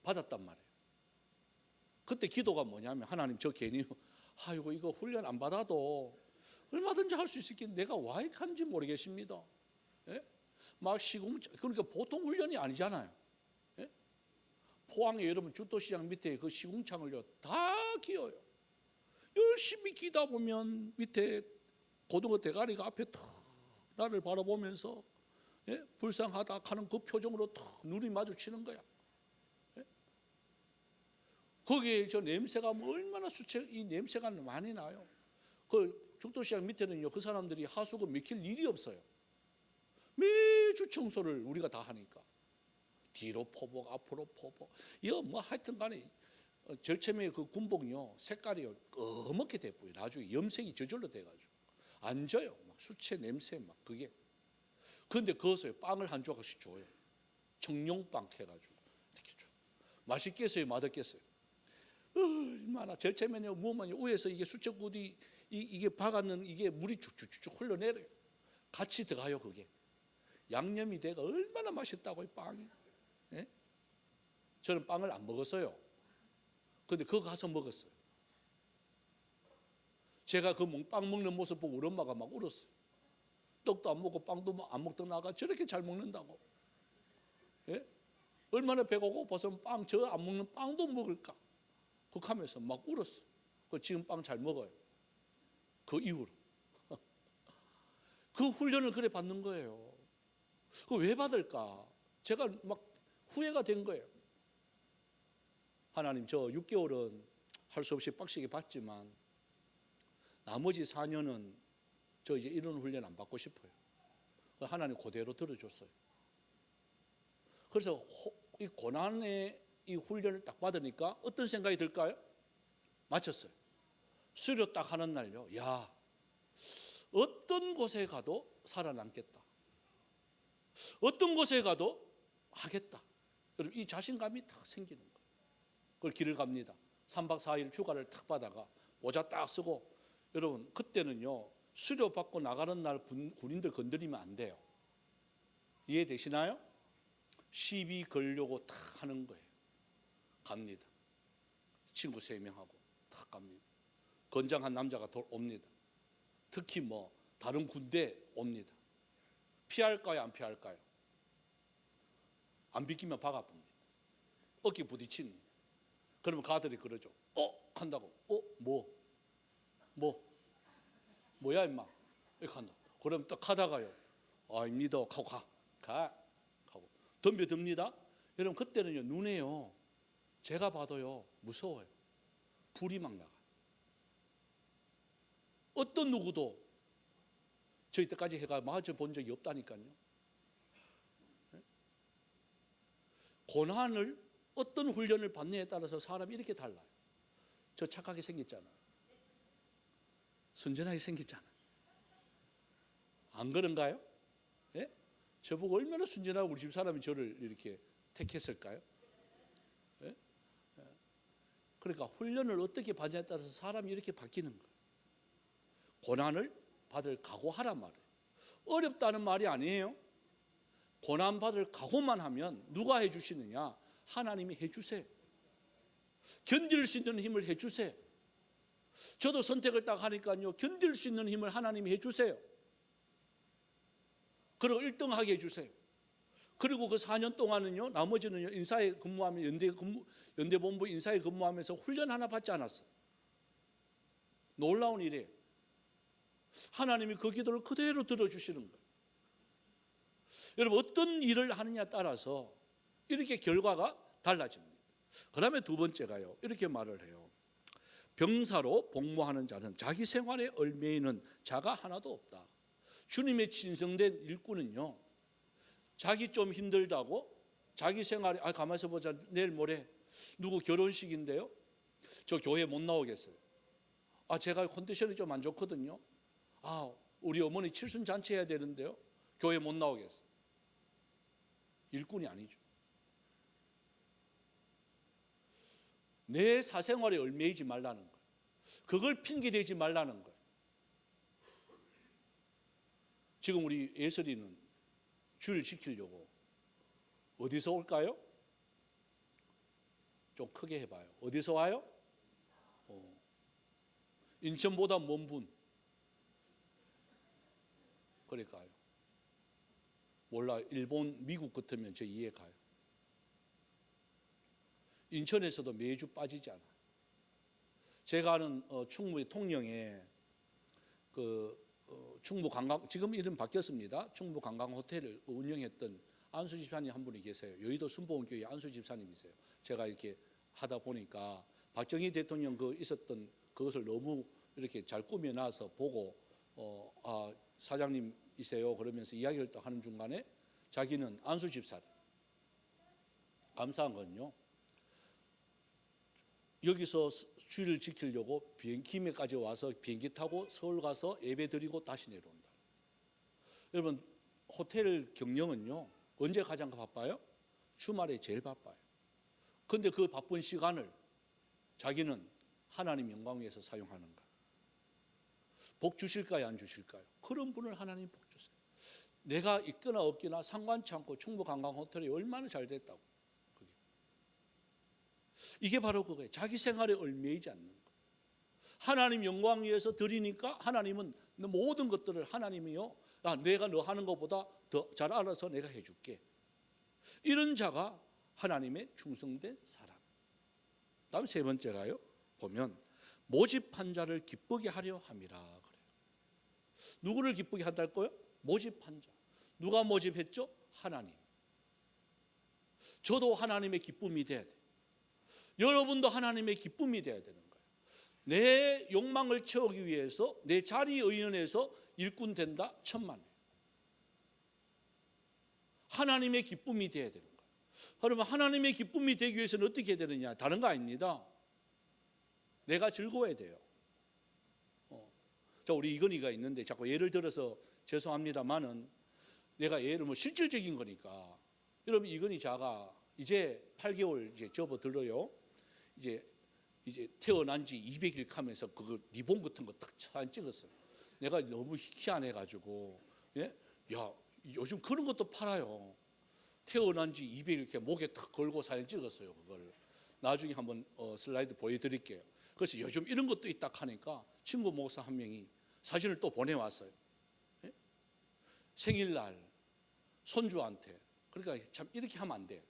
받았단 말이에요. 그때 기도가 뭐냐면, 하나님 저 괜히 아이고 이거 훈련 안 받아도 얼마든지 할 수 있겠는데 내가 왜 하는지 모르겠습니다. 예? 막 시궁창, 그러니까 보통 훈련이 아니잖아요. 예? 포항에 여러분 주도시장 밑에 그 시궁창을요 다 기어요. 열심히 기다 보면 밑에 고등어 대가리가 앞에 탁 나를 바라보면서 예? 불쌍하다 하는 그 표정으로 탁 눈이 마주치는 거야. 예? 거기에 저 냄새가 뭐 얼마나 이 냄새가 많이 나요. 그 죽도시장 밑에는요 그 사람들이 하수구 맥힐 일이 없어요. 매주 청소를 우리가 다 하니까 뒤로 포복 앞으로 포복. 이거 뭐 하여튼 간에 제일 처음에 그 군복이요 색깔이요 검게 돼보여. 나중에 염색이 저절로 돼가지고 안 져요. 막 수채 냄새 막 그게. 그런데 거기서 빵을 한 조각씩 줘요. 청룡빵 해가지고 이렇게 줘. 맛있겠어요, 맛없겠어요? 얼마나 제일 처음에는 뭐만 위에서 이게 수채구디 이게 박았는 이게 물이 쭉쭉쭉 흘러내려요. 같이 들어가요. 그게 양념이 돼가 얼마나 맛있다고 이 빵이. 예? 저는 빵을 안 먹었어요. 근데 거기 가서 먹었어요. 제가 그 빵 먹는 모습 보고 우리 엄마가 막 울었어요. 떡도 안 먹고 빵도 안 먹던 나가 저렇게 잘 먹는다고. 예? 얼마나 배가 고파서 빵 저 안 먹는 빵도 먹을까? 그렇게 하면서 막 울었어요. 지금 빵 잘 먹어요. 그 이후로. 그 훈련을 그래 받는 거예요. 그 왜 받을까? 제가 막 후회가 된 거예요. 하나님, 저 6개월은 할 수 없이 빡시게 받지만 나머지 4년은 저 이제 이런 훈련 안 받고 싶어요. 하나님 그대로 들어줬어요. 그래서 이 고난의 이 훈련을 딱 받으니까 어떤 생각이 들까요? 마쳤어요. 수료 딱 하는 날요. 야, 어떤 곳에 가도 살아남겠다. 어떤 곳에 가도 하겠다. 여러분, 이 자신감이 딱 생기는 거예요. 그걸 길을 갑니다. 3박 4일 휴가를 탁 받아가 모자 딱 쓰고, 여러분 그때는요 수료 받고 나가는 날 군인들 건드리면 안 돼요. 이해되시나요? 시비 걸려고 탁 하는 거예요. 갑니다. 친구 3명하고 탁 갑니다. 건장한 남자가 옵니다. 특히 뭐 다른 군대 옵니다. 피할까요, 안 피할까요? 안 비키면 박아봅니다. 어깨 부딪히는. 그러면 가들이 그러죠. 한다고. 뭐야 임마. 이렇게 한다. 그럼 딱 하다가요. 아닙니다. 하고 가고 덤벼듭니다. 여러분 그때는요 눈에요. 제가 봐도요 무서워요. 불이 막 나가. 어떤 누구도 저희 때까지 해가 맞아 본 적이 없다니까요. 고난을 어떤 훈련을 받느냐에 따라서 사람이 이렇게 달라요. 저 착하게 생겼잖아요. 순전하게 생겼잖아요. 안 그런가요? 예? 저보고 얼마나 순전하고 우리 집 사람이 저를 이렇게 택했을까요? 예? 그러니까 훈련을 어떻게 받느냐에 따라서 사람이 이렇게 바뀌는 거예요. 고난을 받을 각오하란 말이에요. 어렵다는 말이 아니에요. 고난 받을 각오만 하면 누가 해주시느냐? 하나님이 해주세요. 견딜 수 있는 힘을 해주세요. 저도 선택을 딱 하니까요 견딜 수 있는 힘을 하나님이 해주세요. 그리고 1등하게 해주세요. 그리고 그 4년 동안은요 나머지는요 인사에 근무하면 연대본부 인사에 근무하면서 훈련 하나 받지 않았어요. 놀라운 일이에요. 하나님이 그 기도를 그대로 들어주시는 거예요. 여러분 어떤 일을 하느냐에 따라서 이렇게 결과가 달라집니다. 그 다음에 두 번째가요 이렇게 말을 해요. 병사로 복무하는 자는 자기 생활에 얽매이는 자가 하나도 없다. 주님의 친성된 일꾼은요 자기 좀 힘들다고 자기 생활에 가만히 있어 보자 내일 모레 누구 결혼식인데요 저 교회 못 나오겠어요. 제가 컨디션이 좀 안 좋거든요. 우리 어머니 칠순잔치 해야 되는데요 교회 못 나오겠어요. 일꾼이 아니죠. 내 사생활에 얽매이지 말라는 거예요. 그걸 핑계대지 말라는 거예요. 지금 우리 예슬이는 주일 지키려고 어디서 올까요? 좀 크게 해봐요. 어디서 와요? 인천보다 먼 분. 그러니까요. 몰라 일본, 미국 같으면 저 이해 가요. 인천에서도 매주 빠지지 않아요. 제가 아는 충무의 통영에 충무 관광 지금 이름 바뀌었습니다. 충무 관광 호텔을 운영했던 안수 집사님 한 분이 계세요. 여의도 순복음교회 안수 집사님이세요. 제가 이렇게 하다 보니까 박정희 대통령 있었던 그것을 너무 이렇게 잘 꾸며놔서 보고 사장님이세요 그러면서 이야기를 또 하는 중간에 자기는 안수 집사래. 감사한 건요. 여기서 주일을 지키려고 김해까지 와서 비행기 타고 서울 가서 예배 드리고 다시 내려온다. 여러분 호텔 경영은요 언제 가장 바빠요? 주말에 제일 바빠요. 그런데 그 바쁜 시간을 자기는 하나님 영광 위해서 사용하는 거예요. 복 주실까요, 안 주실까요? 그런 분을 하나님 복 주세요. 내가 있거나 없거나 상관치 않고 충북 관광 호텔이 얼마나 잘 됐다고. 이게 바로 그거예요. 자기 생활에 얽매이지 않는 거. 하나님 영광 위해서 드리니까 하나님은 모든 것들을 하나님이요, 내가 너 하는 것보다 더 잘 알아서 내가 해줄게. 이런 자가 하나님의 충성된 사람. 다음 세 번째가요, 보면 모집한 자를 기쁘게 하려 함이라 그래요. 누구를 기쁘게 한다고요? 모집한 자. 누가 모집했죠? 하나님. 저도 하나님의 기쁨이 돼야 돼. 여러분도 하나님의 기쁨이 돼야 되는 거예요. 내 욕망을 채우기 위해서 내 자리 의연해서 일꾼 된다? 천만에. 하나님의 기쁨이 돼야 되는 거예요. 여러분, 하나님의 기쁨이 되기 위해서는 어떻게 해야 되느냐? 다른 거 아닙니다. 내가 즐거워야 돼요. 자, 우리 이건희가 있는데 자꾸 예를 들어서 죄송합니다만은 내가 예를 실질적인 거니까, 여러분 이건희 자가 이제 8개월 이제 접어들어요. 이제 태어난 지 200일 가면서 그거 리본 같은 거 딱 사진 찍었어요. 내가 너무 희한해가지고, 예? 야, 요즘 그런 것도 팔아요. 태어난 지 200일 이렇게 목에 탁 걸고 사진 찍었어요. 그걸 나중에 한번 슬라이드 보여드릴게요. 그래서 요즘 이런 것도 있다 하니까 친구 목사 한 명이 사진을 또 보내왔어요. 예? 생일날 손주한테, 그러니까 참 이렇게 하면 안 돼.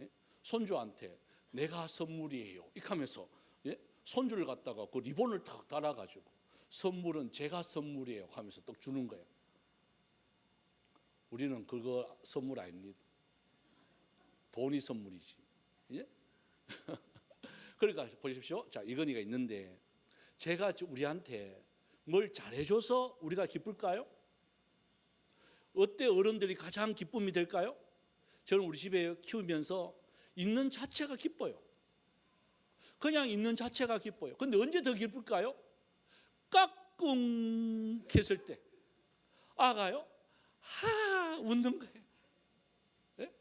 예? 손주한테 내가 선물이에요 이렇게 하면서, 예? 손주를 갖다가 그 리본을 탁 달아가지고 선물은 제가 선물이에요 하면서 또 주는 거예요. 우리는 그거 선물 아닙니다. 돈이 선물이지. 예? 그러니까 보십시오. 자, 이건희가 있는데 제가 우리한테 뭘 잘해줘서 우리가 기쁠까요? 어때 어른들이 가장 기쁨이 될까요? 저는 우리 집에 키우면서 있는 자체가 기뻐요. 그냥 있는 자체가 기뻐요. 근데 언제 더 기쁠까요? 까꿍 했을 때 아가요 하 웃는 거예요. 예?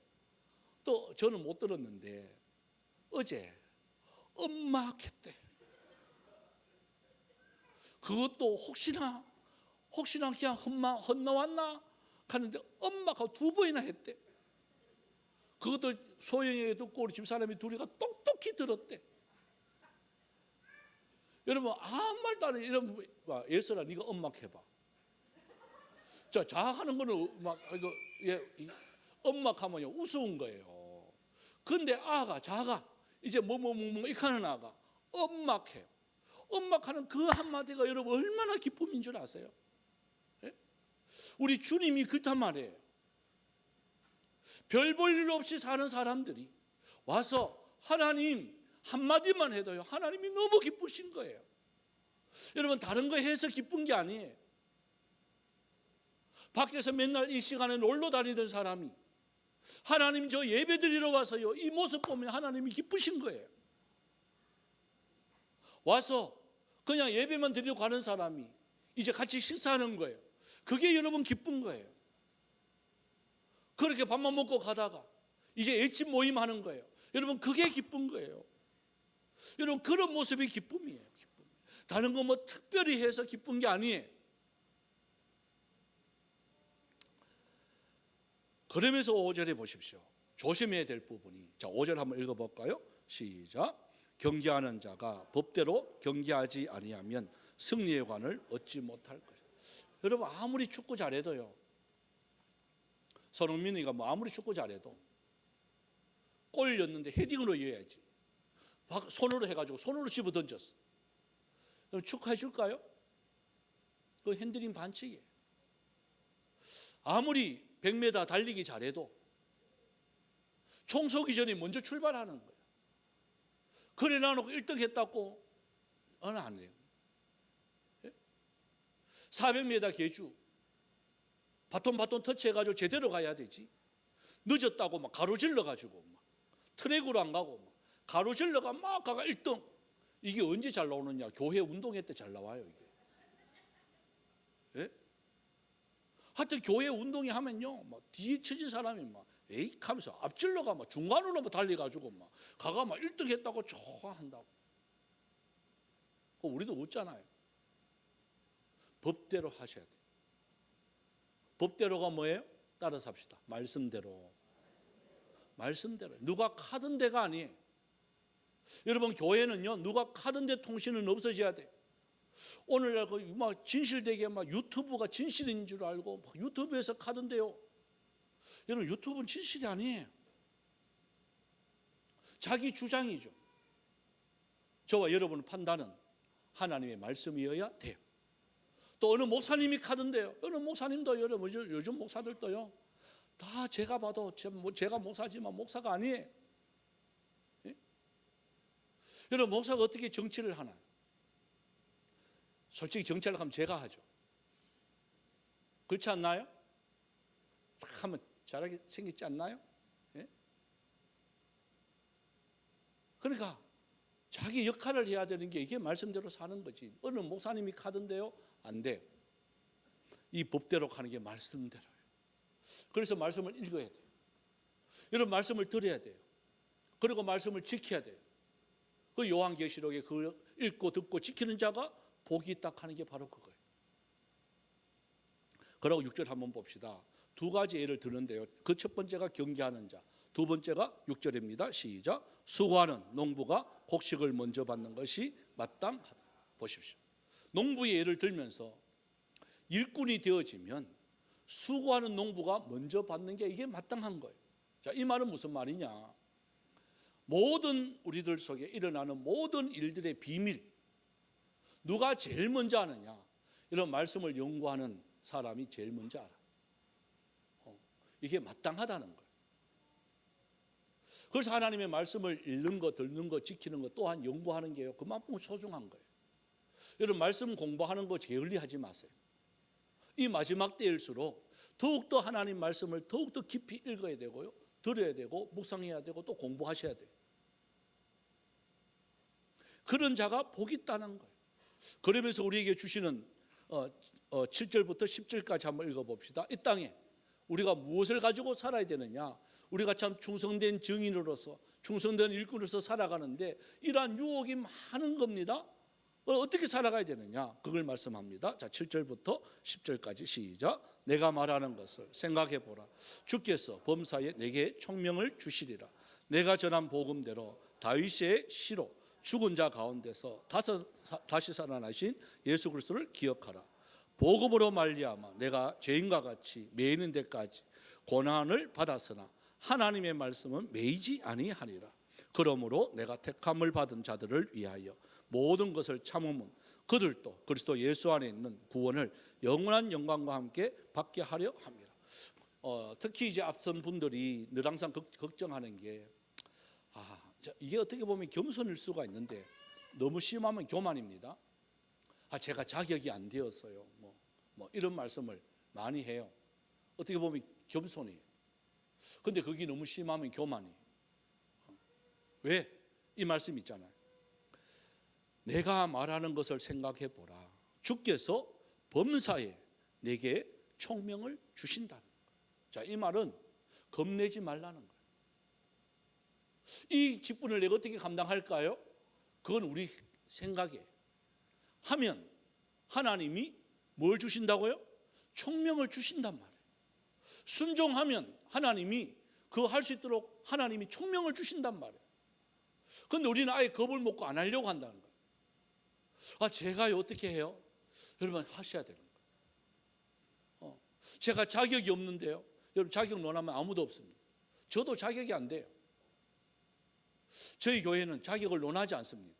또 저는 못 들었는데 어제 엄마 했대. 그것도 혹시나 그냥 헛나왔나 하는데 엄마가 2번이나 했대. 그것도 소영이가 듣고 우리 집사람이 둘이가 똑똑히 들었대. 여러분 아무 말도 안 해. 이러면 예슬아 네가 엄마 해봐. 자, 자하는 거는 막 이거 엄마 하면요 우스운 거예요. 근데 자가 이제 이렇게 하는 아가 엄마 해요. 엄마 하는 그 한마디가 여러분 얼마나 기쁨인 줄 아세요? 예? 우리 주님이 그렇단 말이에요. 별 볼 일 없이 사는 사람들이 와서 하나님 한마디만 해도요 하나님이 너무 기쁘신 거예요. 여러분 다른 거 해서 기쁜 게 아니에요. 밖에서 맨날 이 시간에 놀러 다니던 사람이 하나님 저 예배 드리러 와서요 이 모습 보면 하나님이 기쁘신 거예요. 와서 그냥 예배만 드리러 가는 사람이 이제 같이 식사하는 거예요. 그게 여러분 기쁜 거예요. 그렇게 밥만 먹고 가다가 이제 일집 모임 하는 거예요. 여러분 그게 기쁜 거예요. 여러분 그런 모습이 기쁨이에요. 기쁨. 다른 거 뭐 특별히 해서 기쁜 게 아니에요. 그러면서 5절에 보십시오. 조심해야 될 부분이, 자 5절 한번 읽어볼까요? 시작. 경계하는 자가 법대로 경계하지 아니하면 승리의 관을 얻지 못할 것이다. 여러분 아무리 축구 잘해도요, 손흥민이가 아무리 축구 잘해도 골 넣었는데 헤딩으로 이어야지 손으로 해가지고 손으로 집어 던졌어. 그럼 축하해 줄까요? 그 핸들링 반칙이에요. 아무리 100m 달리기 잘해도 총 쏘기 전에 먼저 출발하는 거예요. 그래 놔놓고 1등 했다고 안 해요. 400m 계주 바톤 터치해가지고 제대로 가야 되지. 늦었다고 막 가로질러가지고 막 트랙으로 안 가고 막 가로질러가 막 가가 1등. 이게 언제 잘 나오느냐? 교회 운동회 때 잘 나와요 이게. 예? 하여튼 교회 운동회 하면요, 막 뒤에 처진 사람이 막 에이 하면서 앞질러가 막 중간으로 막 달려가지고 막 가가 막 1등 했다고 좋아한다고. 우리도 웃잖아요. 법대로 하셔야 돼요. 법대로가 뭐예요? 따라서 합시다. 말씀대로. 누가 카든 데가 아니에요. 여러분 교회는요 누가 카든 데 통신은 없어져야 돼요. 오늘날 막 진실되게 막 유튜브가 진실인 줄 알고 막 유튜브에서 가던데요. 여러분, 유튜브는 진실이 아니에요. 자기 주장이죠. 저와 여러분의 판단은 하나님의 말씀이어야 돼요. 또 어느 목사님이 가던데요. 어느 목사님도 여러분, 요즘 목사들도요, 다 제가 봐도 제가 목사지만 목사가 아니에요. 예? 여러분, 목사가 어떻게 정치를 하나요? 솔직히 정치를 하면 제가 하죠. 그렇지 않나요? 싹 하면 잘하게 생겼지 않나요? 예? 그러니까 자기 역할을 해야 되는 게 이게 말씀대로 사는 거지. 어느 목사님이 가던데요, 안 돼요. 이 법대로 가는 게 말씀대로예요. 그래서 말씀을 읽어야 돼요. 여러분, 말씀을 들어야 돼요. 그리고 말씀을 지켜야 돼요. 그 요한계시록에 그 읽고 듣고 지키는 자가 복이 있다 하는 게 바로 그거예요. 그리고 6절 한번 봅시다. 두 가지 예를 드는데요. 그 첫 번째가 경계하는 자, 두 번째가 6절입니다. 시작. 수고하는 농부가 곡식을 먼저 받는 것이 마땅하다. 보십시오. 농부의 예를 들면서 일꾼이 되어지면 수고하는 농부가 먼저 받는 게 이게 마땅한 거예요. 자, 이 말은 무슨 말이냐? 모든 우리들 속에 일어나는 모든 일들의 비밀, 누가 제일 먼저 아느냐? 이런 말씀을 연구하는 사람이 제일 먼저 알아. 이게 마땅하다는 거예요. 그래서 하나님의 말씀을 읽는 거, 듣는 거, 지키는 거 또한 연구하는 게요, 그만큼 소중한 거예요. 여러분, 말씀 공부하는 거 게을리하지 마세요. 이 마지막 때일수록 더욱더 하나님 말씀을 더욱더 깊이 읽어야 되고요, 들어야 되고, 묵상해야 되고, 또 공부하셔야 돼요. 그런 자가 복이 있다는 거예요. 그러면서 우리에게 주시는 7절부터 10절까지 한번 읽어봅시다. 이 땅에 우리가 무엇을 가지고 살아야 되느냐? 우리가 참 충성된 증인으로서, 충성된 일꾼으로서 살아가는데 이러한 유혹이 많은 겁니다. 어떻게 살아가야 되느냐? 그걸 말씀합니다. 자, 7절부터 10절까지 시작. 내가 말하는 것을 생각해 보라. 주께서 범사에 내게 총명을 주시리라. 내가 전한 복음대로 다윗의 시로 죽은 자 가운데서 다시 살아나신 예수 그리스도를 기억하라. 복음으로 말미암아 내가 죄인과 같이 매이는 데까지 고난을 받았으나 하나님의 말씀은 매이지 아니하리라. 그러므로 내가 택함을 받은 자들을 위하여 모든 것을 참으면 그들도 그리스도 예수 안에 있는 구원을 영원한 영광과 함께 받게 하려 합니다. 특히 이제 앞선 분들이 늘 항상 걱정하는 게, 이게 어떻게 보면 겸손일 수가 있는데 너무 심하면 교만입니다. 제가 자격이 안 되었어요. 뭐 이런 말씀을 많이 해요. 어떻게 보면 겸손이에요. 근데 그게 너무 심하면 교만이에요. 왜? 이 말씀 있잖아요. 내가 말하는 것을 생각해 보라. 주께서 범사에 내게 총명을 주신다는 거예요. 자, 이 말은 겁내지 말라는 거예요. 이 직분을 내가 어떻게 감당할까요? 그건 우리 생각이에요. 하면 하나님이 뭘 주신다고요? 총명을 주신단 말이에요. 순종하면 하나님이 그거 할 수 있도록 하나님이 총명을 주신단 말이에요. 그런데 우리는 아예 겁을 먹고 안 하려고 한다는 거예요. 제가요 어떻게 해요? 여러분, 하셔야 되는 거예요. 제가 자격이 없는데요. 여러분, 자격 논하면 아무도 없습니다. 저도 자격이 안 돼요. 저희 교회는 자격을 논하지 않습니다.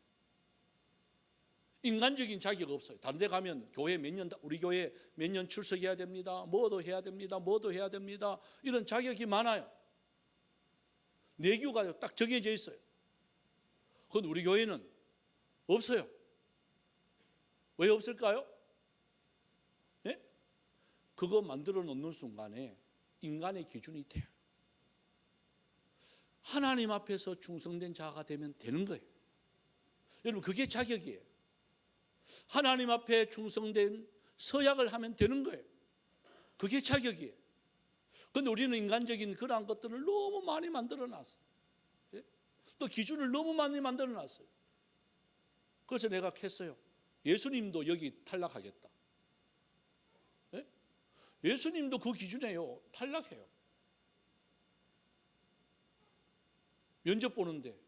인간적인 자격 없어요. 다른 데 가면 교회 몇 년, 우리 교회 몇 년 출석해야 됩니다. 뭐도 해야 됩니다. 뭐도 해야 됩니다. 이런 자격이 많아요. 내규가 딱 정해져 있어요. 그런데 우리 교회는 없어요. 왜 없을까요? 네? 그거 만들어 놓는 순간에 인간의 기준이 돼요. 하나님 앞에서 충성된 자가 되면 되는 거예요. 여러분, 그게 자격이에요. 하나님 앞에 충성된 서약을 하면 되는 거예요. 그게 자격이에요. 그런데 우리는 인간적인 그러한 것들을 너무 많이 만들어 놨어요. 또 기준을 너무 많이 만들어 놨어요. 그래서 내가 했어요. 예수님도 여기 탈락하겠다. 예수님도 그 기준에요. 탈락해요. 면접 보는데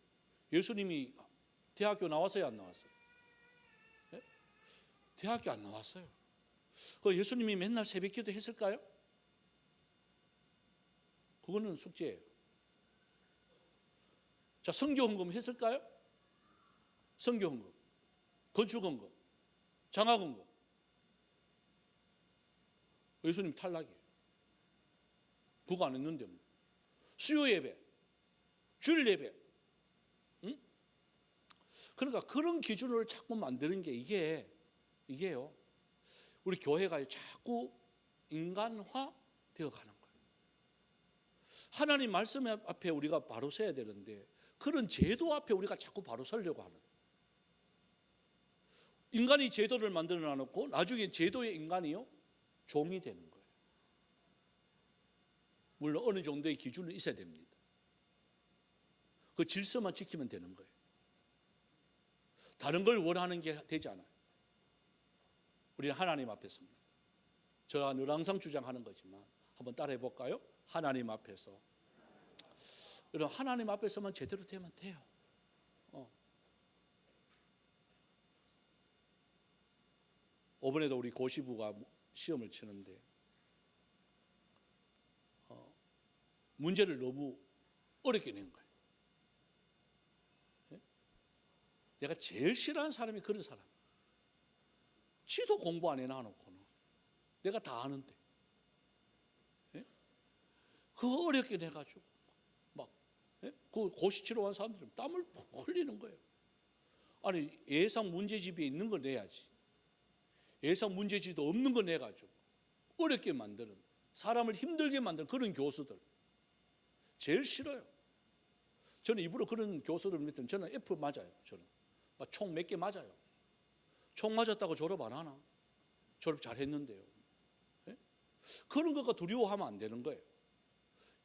예수님이 대학교 나왔어요, 안 나왔어요? 대학교 안 나왔어요. 그 예수님이 맨날 새벽 기도 했을까요? 그거는 숙제예요. 자, 성교헌금 했을까요? 성교헌금, 건축헌금, 장학헌금. 예수님 탈락이에요. 그거 안 했는데 뭐. 수요 예배, 주일 예배. 응? 그러니까 그런 기준을 자꾸 만드는 게 이게요. 우리 교회가 자꾸 인간화 되어 가는 거예요. 하나님 말씀 앞에 우리가 바로 서야 되는데 그런 제도 앞에 우리가 자꾸 바로 서려고 하는. 인간이 제도를 만들어 놔놓고 나중에 제도의 인간이요 종이 되는 거예요. 물론 어느 정도의 기준은 있어야 됩니다. 그 질서만 지키면 되는 거예요. 다른 걸 원하는 게 되지 않아요. 우리는 하나님 앞에 섭니다. 제가 늘 항상 주장하는 거지만 한번 따라해 볼까요? 하나님 앞에서. 여러분, 하나님 앞에서만 제대로 되면 돼요. 이번에도 우리 고시부가 시험을 치는데 문제를 너무 어렵게 낸 거예요. 내가 제일 싫어하는 사람이 그런 사람. 지도 공부 안 해놔놓고는 내가 다 아는데 그거 어렵게 내가지고 막 그 고시 치러 온 사람들은 땀을 푹 흘리는 거예요. 아니, 예상 문제집에 있는 거 내야지. 예상 문제집도 없는 거 내가지고 어렵게 만드는, 사람을 힘들게 만드는 그런 교수들 제일 싫어요. 저는 일부러 그런 교수들 밑에 저는 F 맞아요. 저는 총 몇 개 맞아요. 총 맞았다고 졸업 안 하나? 졸업 잘했는데요. 그런 것과 두려워하면 안 되는 거예요.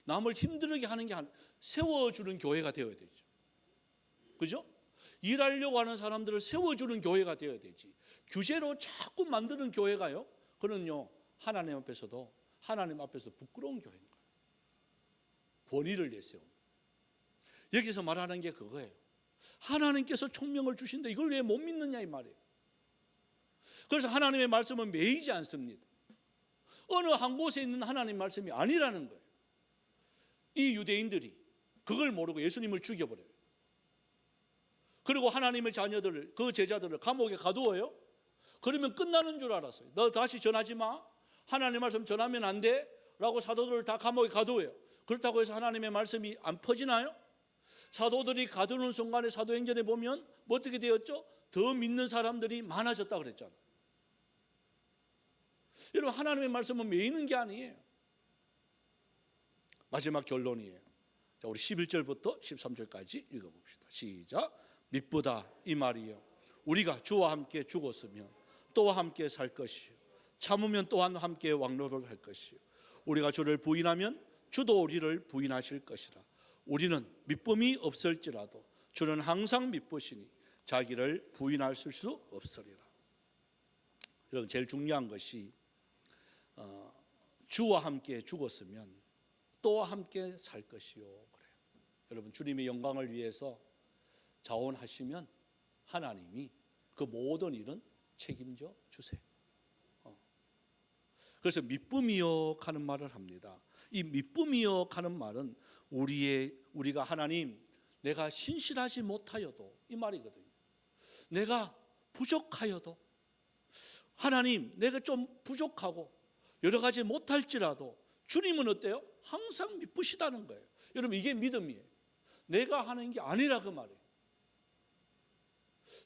남을 힘들게 하는 게 세워주는 교회가 되어야 되죠. 그죠? 일하려고 하는 사람들을 세워주는 교회가 되어야 되지. 규제로 자꾸 만드는 교회가요, 그는요 하나님 앞에서도 하나님 앞에서 부끄러운 교회인 거예요. 권위를 내세우는. 여기서 말하는 게 그거예요. 하나님께서 총명을 주신다. 이걸 왜 못 믿느냐 이 말이에요. 그래서 하나님의 말씀은 매이지 않습니다. 어느 한 곳에 있는 하나님 말씀이 아니라는 거예요. 이 유대인들이 그걸 모르고 예수님을 죽여버려요. 그리고 하나님의 자녀들을, 그 제자들을 감옥에 가두어요. 그러면 끝나는 줄 알았어요. 너 다시 전하지 마. 하나님 말씀 전하면 안 돼. 라고 사도들을 다 감옥에 가두어요. 그렇다고 해서 하나님의 말씀이 안 퍼지나요? 사도들이 가두는 순간에 사도행전에 보면 뭐 어떻게 되었죠? 더 믿는 사람들이 많아졌다 그랬잖아요. 여러분, 하나님의 말씀은 매이는 게 아니에요. 마지막 결론이에요. 자, 우리 11절부터 13절까지 읽어봅시다. 시작. 믿보다 이 말이요, 우리가 주와 함께 죽었으면 또와 함께 살 것이요, 참으면 또한 함께 왕노를 할 것이요, 우리가 주를 부인하면 주도 우리를 부인하실 것이라. 우리는 믿음이 없을지라도 주는 항상 믿으시니 자기를 부인할 수 없으리라. 여러분, 제일 중요한 것이 주와 함께 죽었으면 또와 함께 살 것이요 그래요. 여러분, 주님의 영광을 위해서 자원하시면 하나님이 그 모든 일은 책임져 주세요. 그래서 믿음이요 하는 말을 합니다. 이 믿음이요 하는 말은 우리가 하나님, 내가 신실하지 못하여도, 이 말이거든요. 내가 부족하여도, 하나님 내가 좀 부족하고 여러 가지 못할지라도 주님은 어때요? 항상 믿으시다는 거예요. 여러분, 이게 믿음이에요. 내가 하는 게 아니라 그 말이에요.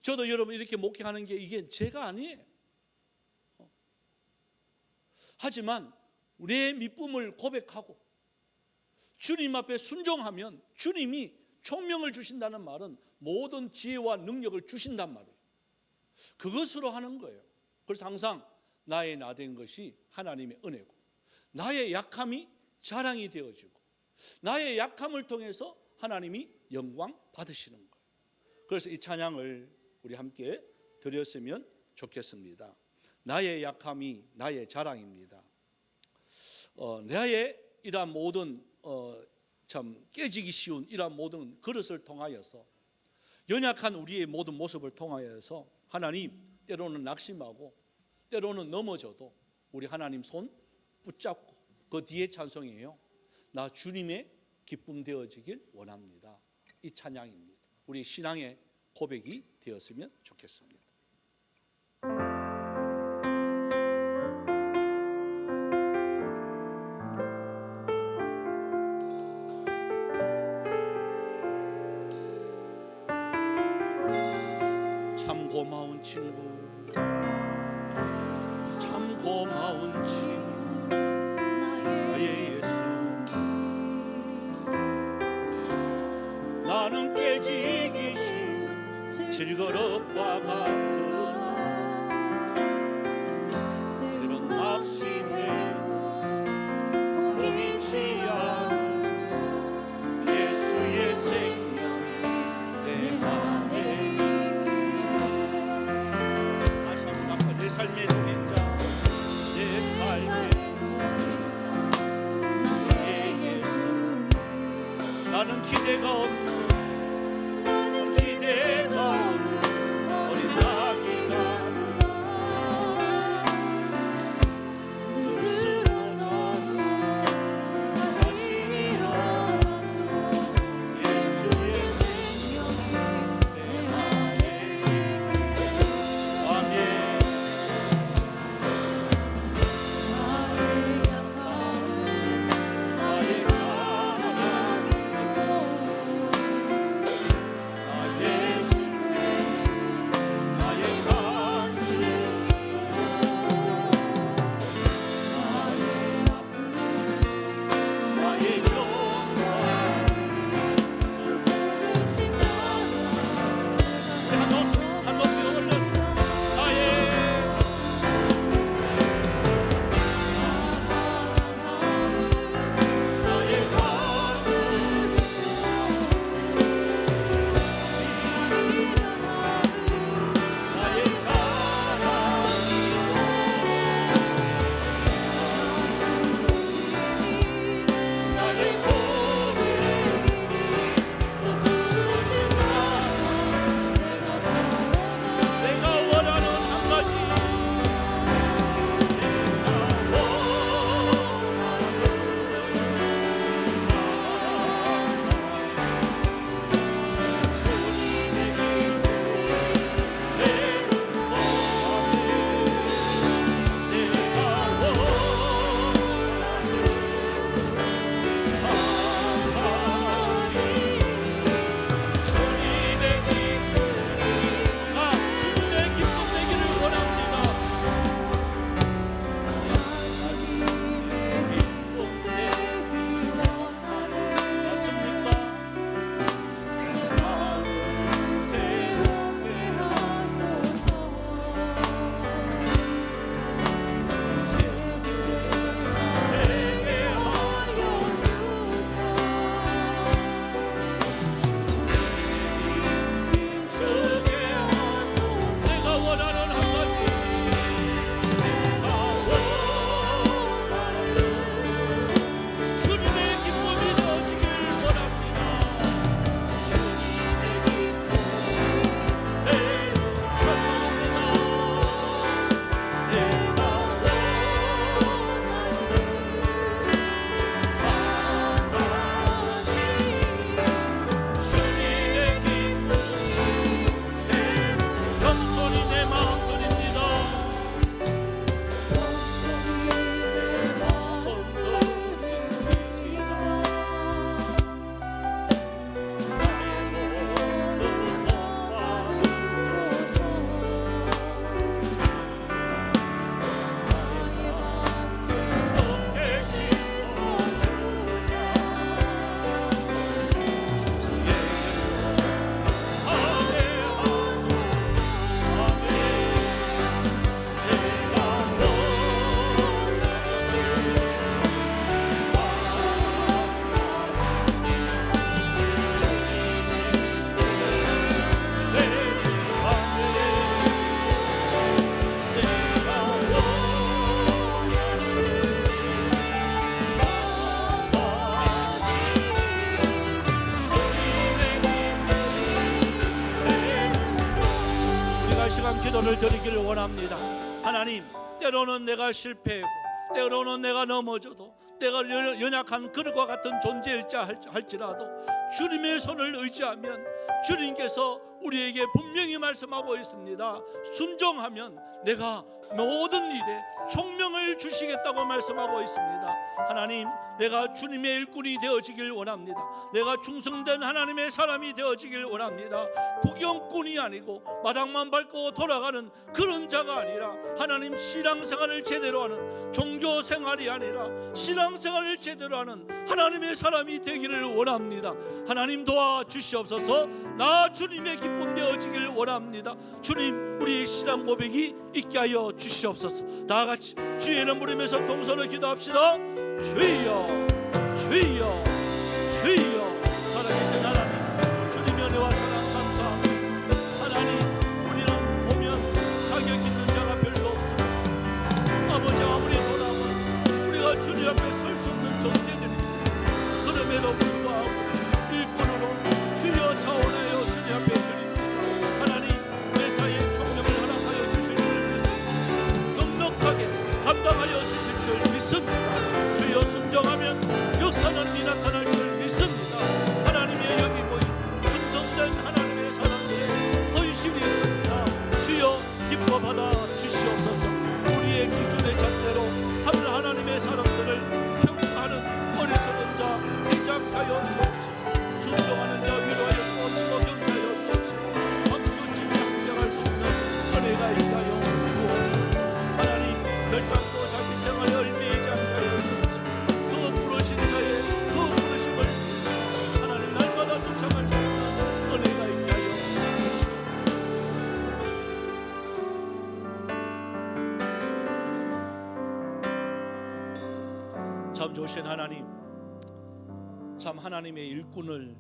저도 여러분 이렇게 목회하는 게 이게 제가 아니에요. 하지만 내 믿음을 고백하고 주님 앞에 순종하면 주님이 총명을 주신다는 말은 모든 지혜와 능력을 주신단 말이에요. 그것으로 하는 거예요. 그래서 항상 나의 나된 것이 하나님의 은혜고, 나의 약함이 자랑이 되어지고, 나의 약함을 통해서 하나님이 영광 받으시는 거예요. 그래서 이 찬양을 우리 함께 드렸으면 좋겠습니다. 나의 약함이 나의 자랑입니다. 나의 이러한 모든 참 깨지기 쉬운 이러한 모든 그릇을 통하여서, 연약한 우리의 모든 모습을 통하여서 하나님 때로는 낙심하고 때로는 넘어져도 우리 하나님 손 붙잡고 그 뒤에 찬송이에요. 나 주님의 기쁨 되어지길 원합니다. 이 찬양입니다. 우리 신앙의 고백이 되었으면 좋겠습니다. 참 고마운 친구, 참 고마운 친구, 나의 예수. 나는 깨지기 쉬운 질거릇과 같으나 때론 낙심해도 보이지 않는 예수의 생명이 내 안에 있기에. 다시 한번 내 삶의 동행자, 내 삶의 나의 예수. 나는 기대가 없는 어린 나 시간 기도를 드리기를 원합니다. 하나님, 때로는 내가 실패하고 때로는 내가 넘어져도 내가 연약한 그릇과 같은 존재일자 할지라도 주님의 손을 의지하면 주님께서 우리에게 분명히 말씀하고 있습니다. 순종하면 내가 모든 일에 총명을 주시겠다고 말씀하고 있습니다. 하나님, 내가 주님의 일꾼이 되어지길 원합니다. 내가 충성된 하나님의 사람이 되어지길 원합니다. 구경꾼이 아니고 마당만 밟고 돌아가는 그런 자가 아니라 하나님, 신앙생활을 제대로 하는, 종교생활이 아니라 신앙생활을 제대로 하는 하나님의 사람이 되기를 원합니다. 하나님, 도와주시옵소서. 나 주님의 기쁨 되어지길 원합니다. 주님, 우리의 신앙 고백이 있게 하여 주시옵소서. 다 같이 주의 이름 부르면서 동서로 기도합시다. 주여, 주여, 주여. 살아계신 하나님, 주님의 은혜와 사랑 감사합니다. 하나님, 우리는 보면 자격 있는 자가 별로 없습니다. 아버지, 아무리 돌아보면 우리가 주님 앞에 설 수 없는 존재들입니다. 그럼에도 불구하고 일꾼으로 주여 차원하여 주님 앞에 드립니다. 하나님, 매사에 총명을 허락하여 주실 줄 믿습니다. 넉넉하게 감당하여 주실 줄 믿습니다. 주여, 순종하면 역사는 이 나타날 줄 믿습니다. 하나님의 여기 모인 충성된 하나님의 사람들의 헌신이 있습니다. 주여, 기뻐 받아 주시옵소서. 우리의 기준의 잣대로 하나님의 사람들을 평가하는 어리석은 자 되지 않게 하여 주옵시고, 순종하는 자 위로하여 주옵시고, 격려하여 주옵시고, 박수치며 함께할 수 있는 은혜가 있게 하여 주옵소서. 하나님, 결단코 자기 생활에 얽매이지 않게 하여 주옵시고, 그 부르신 자의 그 부르심을 하나님 날마다 쫓아갈 수 있는 은혜가 있게 하여 주시옵소서. 참 좋으신 하나님, 참 하나님의 일꾼을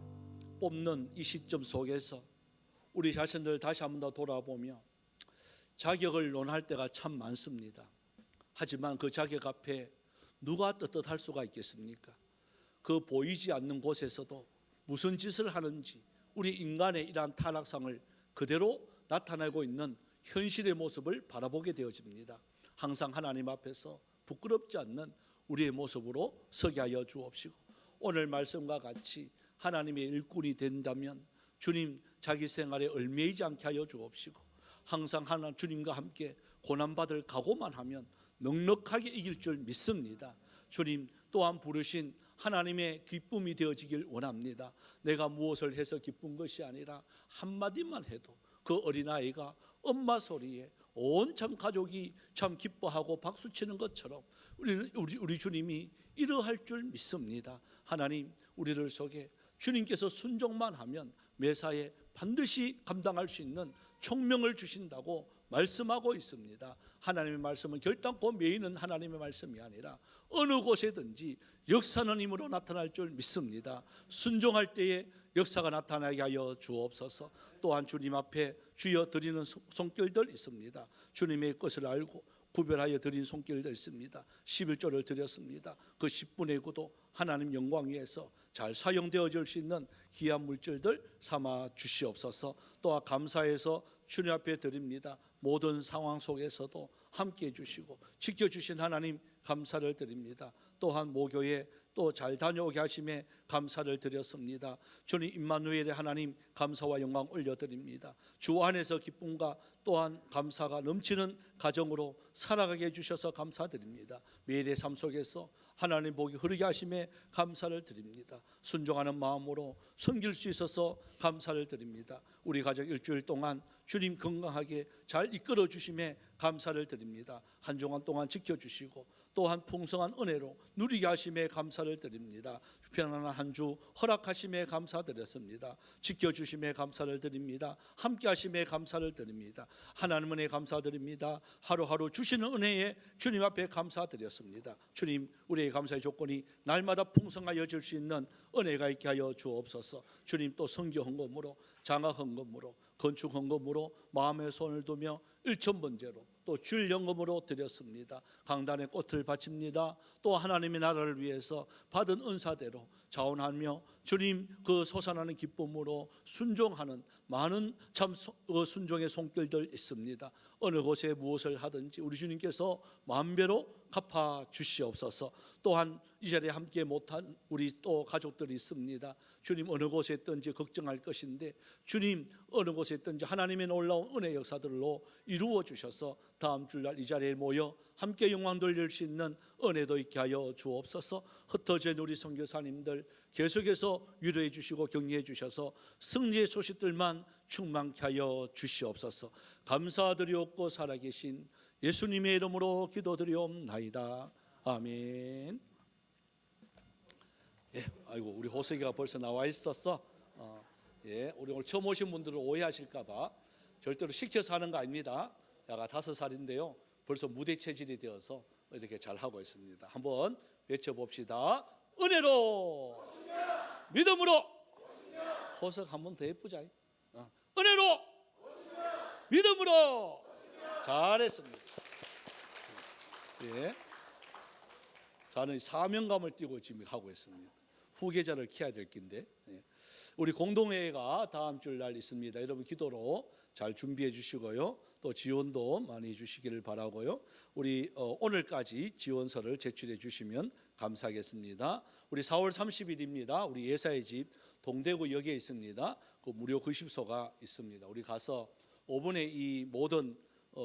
뽑는 이 시점 속에서 우리 자신들 다시 한번 더 돌아보며 자격을 논할 때가 참 많습니다. 하지만 그 자격 앞에 누가 떳떳할 수가 있겠습니까? 그 보이지 않는 곳에서도 무슨 짓을 하는지 우리 인간의 이러한 타락상을 그대로 나타내고 있는 현실의 모습을 바라보게 되어집니다. 항상 하나님 앞에서 부끄럽지 않는 우리의 모습으로 서게 하여 주옵시고, 오늘 말씀과 같이 하나님의 일꾼이 된다면 주님 자기 생활에 얽매이지 않게 하여 주옵시고, 항상 주님과 함께 고난받을 각오만 하면 넉넉하게 이길 줄 믿습니다. 주님 또한 부르신 하나님의 기쁨이 되어지길 원합니다. 내가 무엇을 해서 기쁜 것이 아니라 한마디만 해도 그 어린아이가 엄마 소리에 온 참 가족이 참 기뻐하고 박수치는 것처럼 우리 주님이 이러할 줄 믿습니다. 하나님, 우리들 속에 주님께서 순종만 하면 매사에 반드시 감당할 수 있는 총명을 주신다고 말씀하고 있습니다. 하나님의 말씀은 결단코 매이는 하나님의 말씀이 아니라 어느 곳에든지 역사는 힘으로 나타날 줄 믿습니다. 순종할 때에 역사가 나타나게 하여 주옵소서. 또한 주님 앞에 주여 드리는 손길들 있습니다. 주님의 것을 알고 구별하여 드린 손길들 있습니다. 11조를 드렸습니다. 그 10분의 9도 하나님 영광 위에서 잘 사용되어질 수 있는 귀한 물질들 삼아 주시옵소서. 또한 감사해서 주님 앞에 드립니다. 모든 상황 속에서도 함께해 주시고 지켜주신 하나님 감사를 드립니다. 또한 모교에 또 잘 다녀오게 하심에 감사를 드렸습니다. 주님 임마누엘의 하나님 감사와 영광 올려드립니다. 주 안에서 기쁨과 또한 감사가 넘치는 가정으로 살아가게 해주셔서 감사드립니다. 매일의 삶 속에서 하나님 복이 흐르게 하심에 감사를 드립니다. 순종하는 마음으로 섬길 수 있어서 감사를 드립니다. 우리 가족 일주일 동안 주님 건강하게 잘 이끌어 주심에 감사를 드립니다. 한 주간 동안 지켜주시고 또한 풍성한 은혜로 누리게 하심에 감사를 드립니다. 편안한 한 주 허락하심에 감사드렸습니다. 지켜주심에 감사를 드립니다. 함께 하심에 감사를 드립니다. 하나님 은혜 감사드립니다. 하루하루 주시는 은혜에 주님 앞에 감사드렸습니다. 주님, 우리의 감사의 조건이 날마다 풍성하여질 수 있는 은혜가 있게 하여 주옵소서. 주님, 또 선교 헌금으로 장학 헌금으로 건축 헌금으로 마음의 손을 두며 일천번제로 또 주일 연금으로 드렸습니다. 강단의 꽃을 바칩니다. 또 하나님의 나라를 위해서 받은 은사대로 자원하며 주님 그 솟아나는 기쁨으로 순종하는 많은 참 순종의 손길들 있습니다. 어느 곳에 무엇을 하든지 우리 주님께서 만배로 갚아 주시옵소서. 또한 이 자리에 함께 못한 우리 또 가족들이 있습니다. 주님 어느 곳에 있든지 걱정할 것인데 주님 어느 곳에 있든지 하나님의 놀라운 은혜 역사들로 이루어 주셔서 다음 주날 이 자리에 모여 함께 영광 돌릴 수 있는 은혜도 있게 하여 주옵소서. 흩어진 우리 선교사님들 계속해서 위로해 주시고 격려해 주셔서 승리의 소식들만 충만케 하여 주시옵소서. 감사드리옵고 살아계신 예수님의 이름으로 기도드리옵나이다. 아멘. 예, 아이고 우리 호석이가 벌써 나와 있었어. 예, 우리 오늘 처음 오신 분들은 오해하실까봐 절대로 시켜서 하는 거 아닙니다. 야가 5살인데요. 벌써 무대 체질이 되어서 이렇게 잘 하고 있습니다. 한번 외쳐봅시다. 은혜로, 믿음으로. 호석 한번 더 예쁘자. 은혜로, 믿음으로. 잘했습니다. 예, 저는 사명감을 띠고 지금 하고 있습니다. 후계자를 키워야 될 긴데. 예. 우리 공동회의가 다음 주날 있습니다. 여러분 기도로 잘 준비해 주시고요. 또 지원도 많이 해주시기를 바라고요. 우리 오늘까지 지원서를 제출해 주시면 감사하겠습니다. 우리 4월 30일입니다. 우리 예사의 집 동대구역에 있습니다. 그 무료 급식소가 있습니다. 우리 가서 5분의 이 모든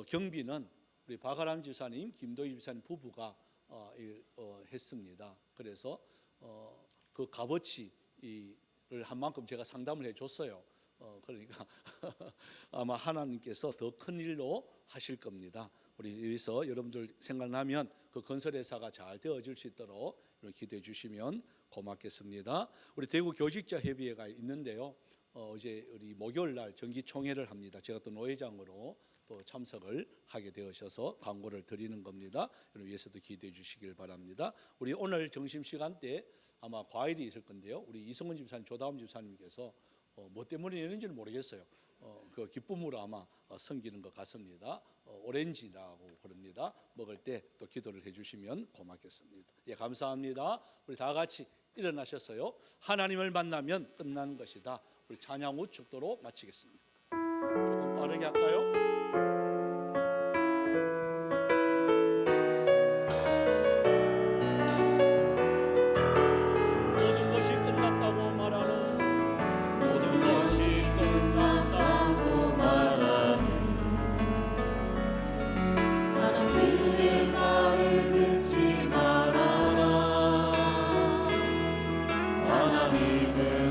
경비는 우리 박아람 집사님, 김도희 집사님 부부가 했습니다. 그래서 그 값어치를 한 만큼 제가 상담을 해줬어요. 그러니까 아마 하나님께서 더 큰 일로 하실 겁니다. 우리 여기서 여러분들 생각나면 그 건설회사가 잘 되어질 수 있도록 기도해 주시면 고맙겠습니다. 우리 대구 교직자 협의회가 있는데요. 어제 우리 목요일 날 정기총회를 합니다. 제가 또 노회장으로 또 참석을 하게 되어서 광고를 드리는 겁니다. 여러분 위해서도 기도해 주시길 바랍니다. 우리 오늘 점심시간 때 아마 과일이 있을 건데요. 우리 이성훈 집사님, 조다움 집사님께서 뭐 때문에 이런지는 모르겠어요. 그 기쁨으로 아마 섬기는 것 같습니다. 오렌지라고 그럽니다. 먹을 때 또 기도를 해주시면 고맙겠습니다. 예, 감사합니다. 우리 다 같이 일어나셨어요. 하나님을 만나면 끝나는 것이다. 우리 찬양 후 축도로 마치겠습니다. 조금 빠르게 할까요?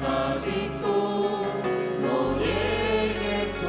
아직도 너에게서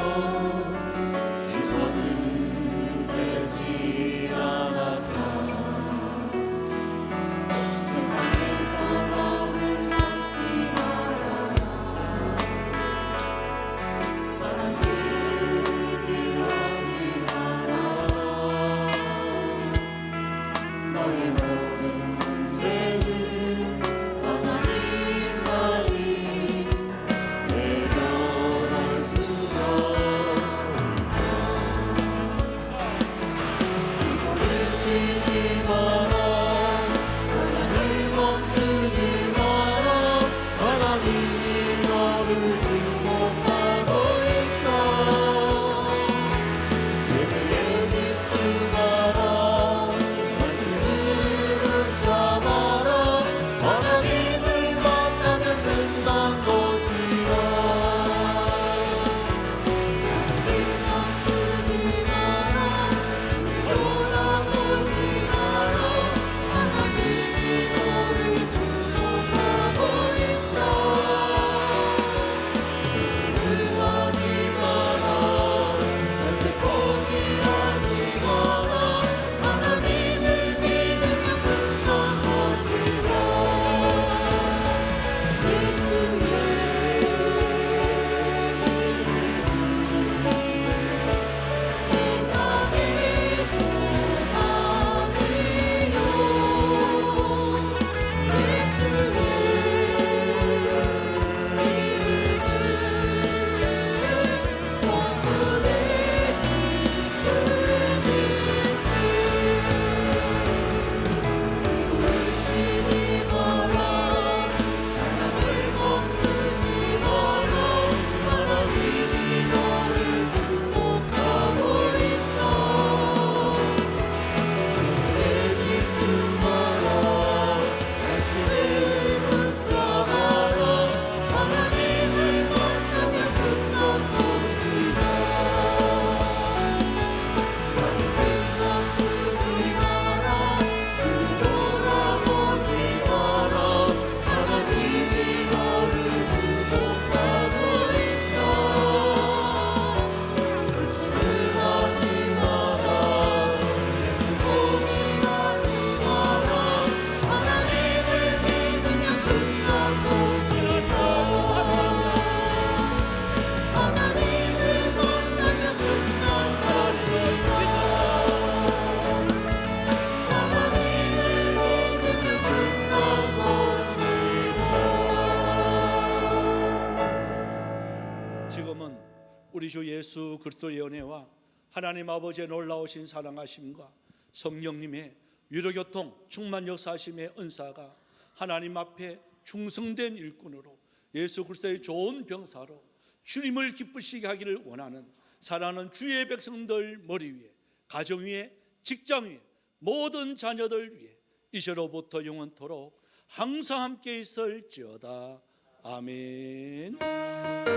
주 예수 그리스도의 은혜와 하나님 아버지의 놀라우신 사랑하심과 성령님의 위로교통 충만 역사하심의 은사가 하나님 앞에 충성된 일꾼으로 예수 그리스도의 좋은 병사로 주님을 기쁘시게 하기를 원하는 사랑하는 주의 백성들 머리 위에, 가정 위에, 직장 위에, 모든 자녀들 위에 이제로부터 영원토록 항상 함께 있을지어다. 아멘.